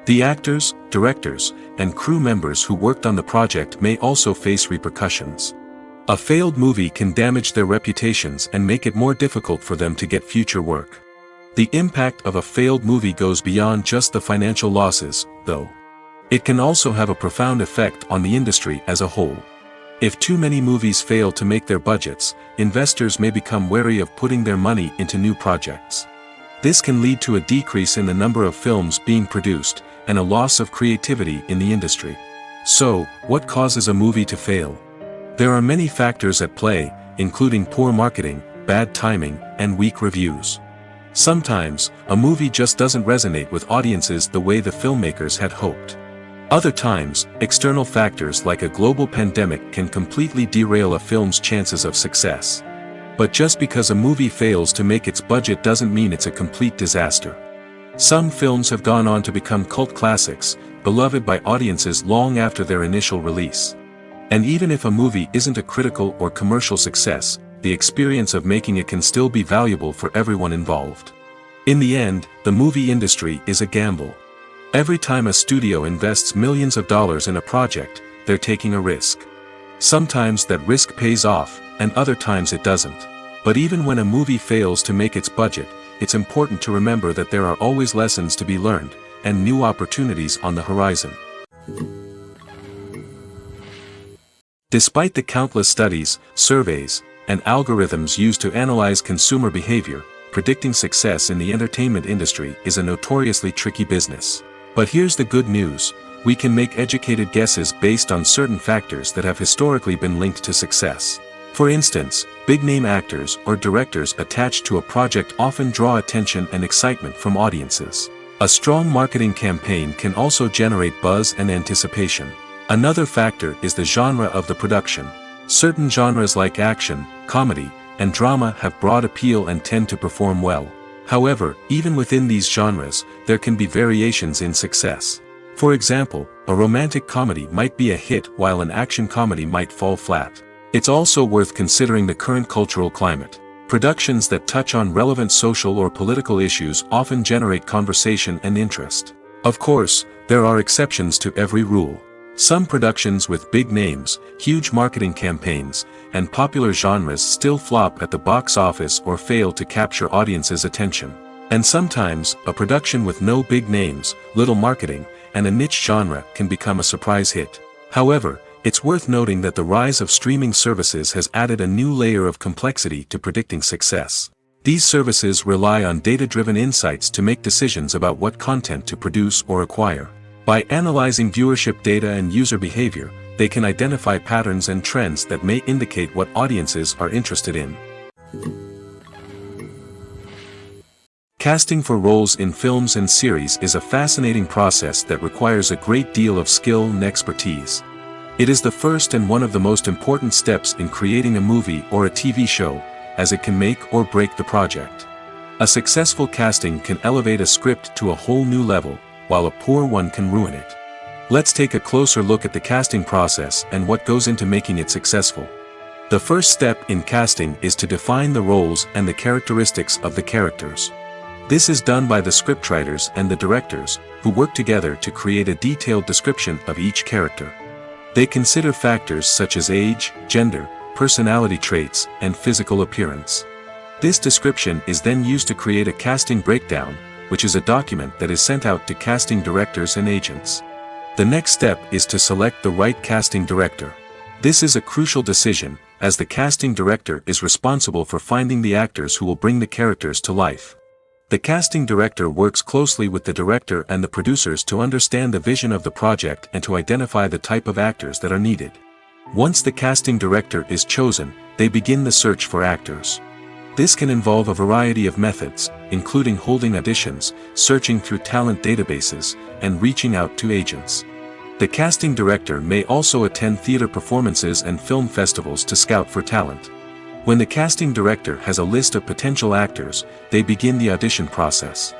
The actors, directors, and crew members who worked on the project may also face repercussions. A failed movie can damage their reputations and make it more difficult for them to get future work. The impact of a failed movie goes beyond just the financial losses, though. It can also have a profound effect on the industry as a whole. If too many movies fail to make their budgets, investors may become wary of putting their money into new projects. This can lead to a decrease in the number of films being produced, and a loss of creativity in the industry. So, what causes a movie to fail? There are many factors at play, including poor marketing, bad timing, and weak reviews. Sometimes, a movie just doesn't resonate with audiences the way the filmmakers had hoped. Other times, external factors like a global pandemic can completely derail a film's chances of success. But just because a movie fails to make its budget doesn't mean it's a complete disaster. Some films have gone on to become cult classics, beloved by audiences long after their initial release. And even if a movie isn't a critical or commercial success, the experience of making it can still be valuable for everyone involved. In the end, the movie industry is a gamble. Every time a studio invests millions of dollars in a project, they're taking a risk. Sometimes that risk pays off, and other times it doesn't. But even when a movie fails to make its budget, it's important to remember that there are always lessons to be learned, and new opportunities on the horizon. Despite the countless studies, surveys, and algorithms used to analyze consumer behavior, predicting success in the entertainment industry is a notoriously tricky business. But here's the good news: we can make educated guesses based on certain factors that have historically been linked to success. For instance, big-name actors or directors attached to a project often draw attention and excitement from audiences. A strong marketing campaign can also generate buzz and anticipation. Another factor is the genre of the production. Certain genres like action, comedy, and drama have broad appeal and tend to perform well. However, even within these genres, there can be variations in success. For example, a romantic comedy might be a hit while an action comedy might fall flat. It's also worth considering the current cultural climate. Productions that touch on relevant social or political issues often generate conversation and interest. Of course, there are exceptions to every rule. Some productions with big names, huge marketing campaigns, and popular genres still flop at the box office or fail to capture audiences' attention. And sometimes, a production with no big names, little marketing, and a niche genre can become a surprise hit. However, it's worth noting that the rise of streaming services has added a new layer of complexity to predicting success. These services rely on data-driven insights to make decisions about what content to produce or acquire. By analyzing viewership data and user behavior, they can identify patterns and trends that may indicate what audiences are interested in. Casting for roles in films and series is a fascinating process that requires a great deal of skill and expertise. It is the first and one of the most important steps in creating a movie or a TV show, as it can make or break the project. A successful casting can elevate a script to a whole new level, while a poor one can ruin it. Let's take a closer look at the casting process and what goes into making it successful. The first step in casting is to define the roles and the characteristics of the characters. This is done by the scriptwriters and the directors, who work together to create a detailed description of each character. They consider factors such as age, gender, personality traits, and physical appearance. This description is then used to create a casting breakdown, which is a document that is sent out to casting directors and agents. The next step is to select the right casting director. This is a crucial decision, as the casting director is responsible for finding the actors who will bring the characters to life. The casting director works closely with the director and the producers to understand the vision of the project and to identify the type of actors that are needed. Once the casting director is chosen, they begin the search for actors. This can involve a variety of methods, including holding auditions, searching through talent databases, and reaching out to agents. The casting director may also attend theater performances and film festivals to scout for talent. When the casting director has a list of potential actors, they begin the audition process.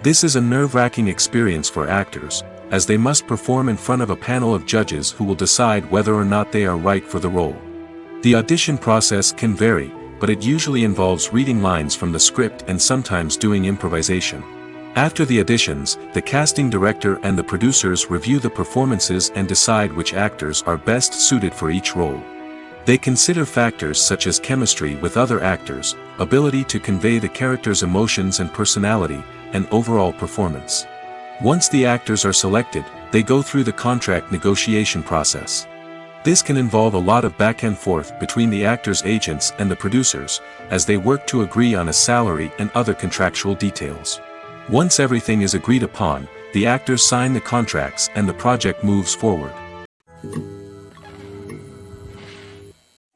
This is a nerve-wracking experience for actors, as they must perform in front of a panel of judges who will decide whether or not they are right for the role. The audition process can vary, but it usually involves reading lines from the script and sometimes doing improvisation. After the auditions, the casting director and the producers review the performances and decide which actors are best suited for each role. They consider factors such as chemistry with other actors, ability to convey the character's emotions and personality, and overall performance. Once the actors are selected, they go through the contract negotiation process. This can involve a lot of back and forth between the actors' agents and the producers, as they work to agree on a salary and other contractual details. Once everything is agreed upon, the actors sign the contracts and the project moves forward.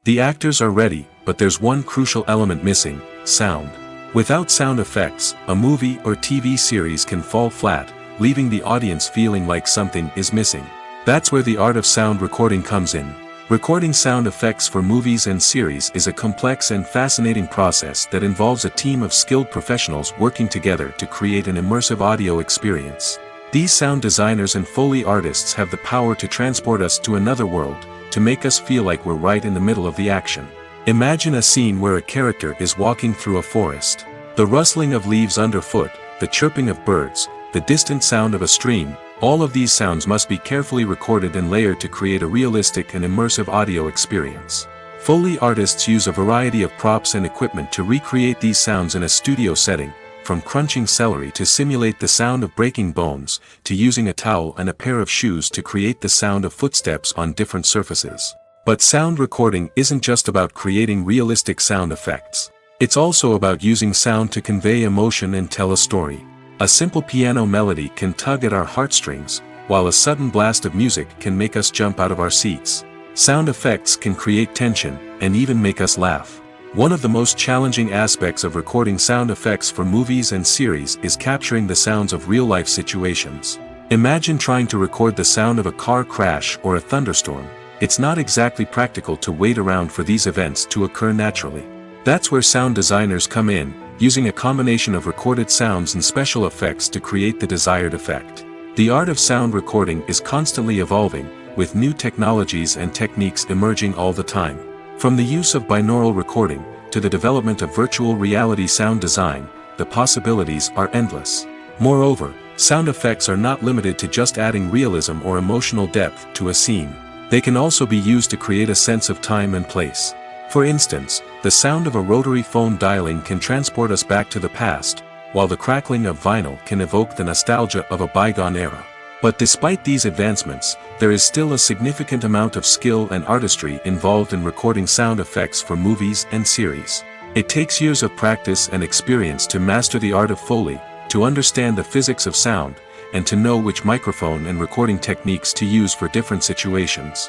The actors are ready, but there's one crucial element missing: sound. Without sound effects, a movie or TV series can fall flat, leaving the audience feeling like something is missing. That's where the art of sound recording comes in. Recording sound effects for movies and series is a complex and fascinating process that involves a team of skilled professionals working together to create an immersive audio experience. These sound designers and Foley artists have the power to transport us to another world, to make us feel like we're right in the middle of the action. Imagine a scene where a character is walking through a forest. The rustling of leaves underfoot, the chirping of birds, the distant sound of a stream, All of these sounds must be carefully recorded and layered to create a realistic and immersive audio experience. Foley artists use a variety of props and equipment to recreate these sounds in a studio setting, from crunching celery to simulate the sound of breaking bones, to using a towel and a pair of shoes to create the sound of footsteps on different surfaces. But sound recording isn't just about creating realistic sound effects. It's also about using sound to convey emotion and tell a story. A simple piano melody can tug at our heartstrings, while a sudden blast of music can make us jump out of our seats. Sound effects can create tension, and even make us laugh. One of the most challenging aspects of recording sound effects for movies and series is capturing the sounds of real-life situations. Imagine trying to record the sound of a car crash or a thunderstorm. It's not exactly practical to wait around for these events to occur naturally. That's where sound designers come in, using a combination of recorded sounds and special effects to create the desired effect. The art of sound recording is constantly evolving, with new technologies and techniques emerging all the time. From the use of binaural recording, to the development of virtual reality sound design, the possibilities are endless. Moreover, sound effects are not limited to just adding realism or emotional depth to a scene. They can also be used to create a sense of time and place. For instance, the sound of a rotary phone dialing can transport us back to the past, while the crackling of vinyl can evoke the nostalgia of a bygone era. But despite these advancements, there is still a significant amount of skill and artistry involved in recording sound effects for movies and series. It takes years of practice and experience to master the art of Foley, to understand the physics of sound, and to know which microphone and recording techniques to use for different situations.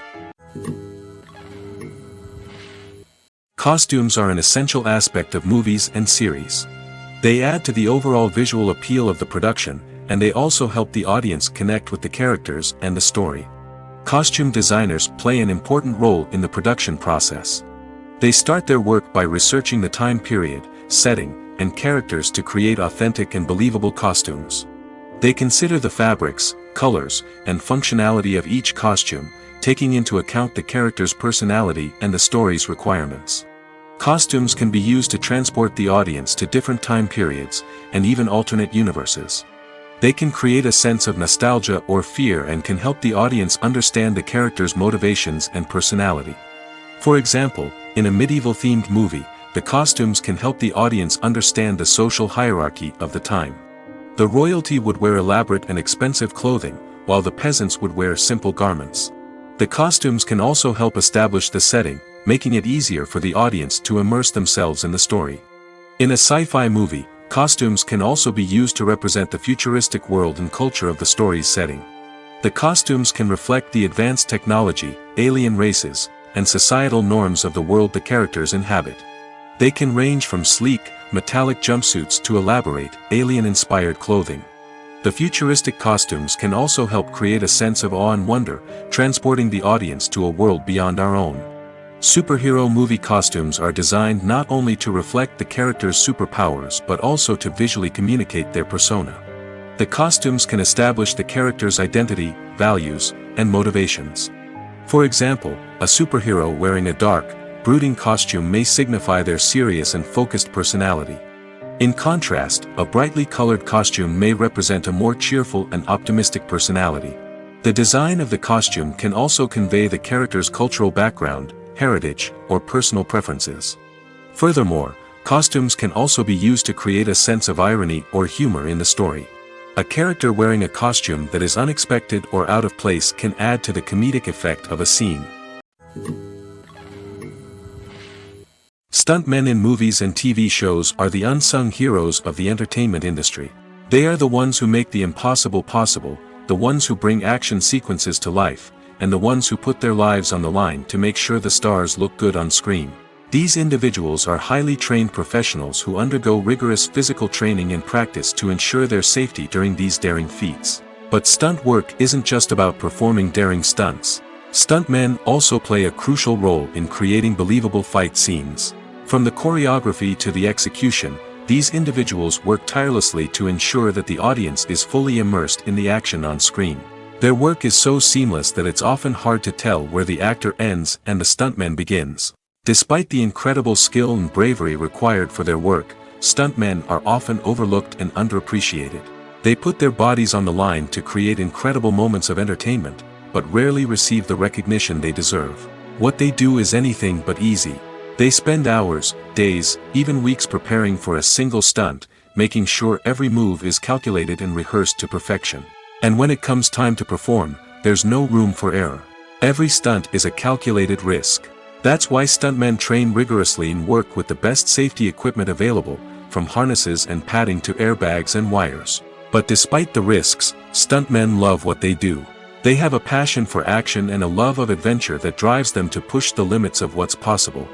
Costumes are an essential aspect of movies and series. They add to the overall visual appeal of the production, and they also help the audience connect with the characters and the story. Costume designers play an important role in the production process. They start their work by researching the time period, setting, and characters to create authentic and believable costumes. They consider the fabrics, colors, and functionality of each costume, taking into account the character's personality and the story's requirements. Costumes can be used to transport the audience to different time periods, and even alternate universes. They can create a sense of nostalgia or fear and can help the audience understand the character's motivations and personality. For example, in a medieval-themed movie, the costumes can help the audience understand the social hierarchy of the time. The royalty would wear elaborate and expensive clothing, while the peasants would wear simple garments. The costumes can also help establish the setting, making it easier for the audience to immerse themselves in the story. In a sci-fi movie, costumes can also be used to represent the futuristic world and culture of the story's setting. The costumes can reflect the advanced technology, alien races, and societal norms of the world the characters inhabit. They can range from sleek, metallic jumpsuits to elaborate, alien-inspired clothing. The futuristic costumes can also help create a sense of awe and wonder, transporting the audience to a world beyond our own. Superhero movie costumes are designed not only to reflect the character's superpowers but also to visually communicate their persona. The costumes can establish the character's identity, values, and motivations. For example, a superhero wearing a dark, brooding costume may signify their serious and focused personality. In contrast, a brightly colored costume may represent a more cheerful and optimistic personality. The design of the costume can also convey the character's cultural background, heritage, or personal preferences. Furthermore, costumes can also be used to create a sense of irony or humor in the story. A character wearing a costume that is unexpected or out of place can add to the comedic effect of a scene. Stuntmen in movies and TV shows are the unsung heroes of the entertainment industry. They are the ones who make the impossible possible, the ones who bring action sequences to life, and the ones who put their lives on the line to make sure the stars look good on screen. These individuals are highly trained professionals who undergo rigorous physical training and practice to ensure their safety during these daring feats. But stunt work isn't just about performing daring stunts. Stuntmen also play a crucial role in creating believable fight scenes. From the choreography to the execution, these individuals work tirelessly to ensure that the audience is fully immersed in the action on screen. Their work is so seamless that it's often hard to tell where the actor ends and the stuntman begins. Despite the incredible skill and bravery required for their work, stuntmen are often overlooked and underappreciated. They put their bodies on the line to create incredible moments of entertainment, but rarely receive the recognition they deserve. What they do is anything but easy. They spend hours, days, even weeks preparing for a single stunt, making sure every move is calculated and rehearsed to perfection. And when it comes time to perform, there's no room for error. Every stunt is a calculated risk. That's why stuntmen train rigorously and work with the best safety equipment available, from harnesses and padding to airbags and wires. But despite the risks, stuntmen love what they do. They have a passion for action and a love of adventure that drives them to push the limits of what's possible.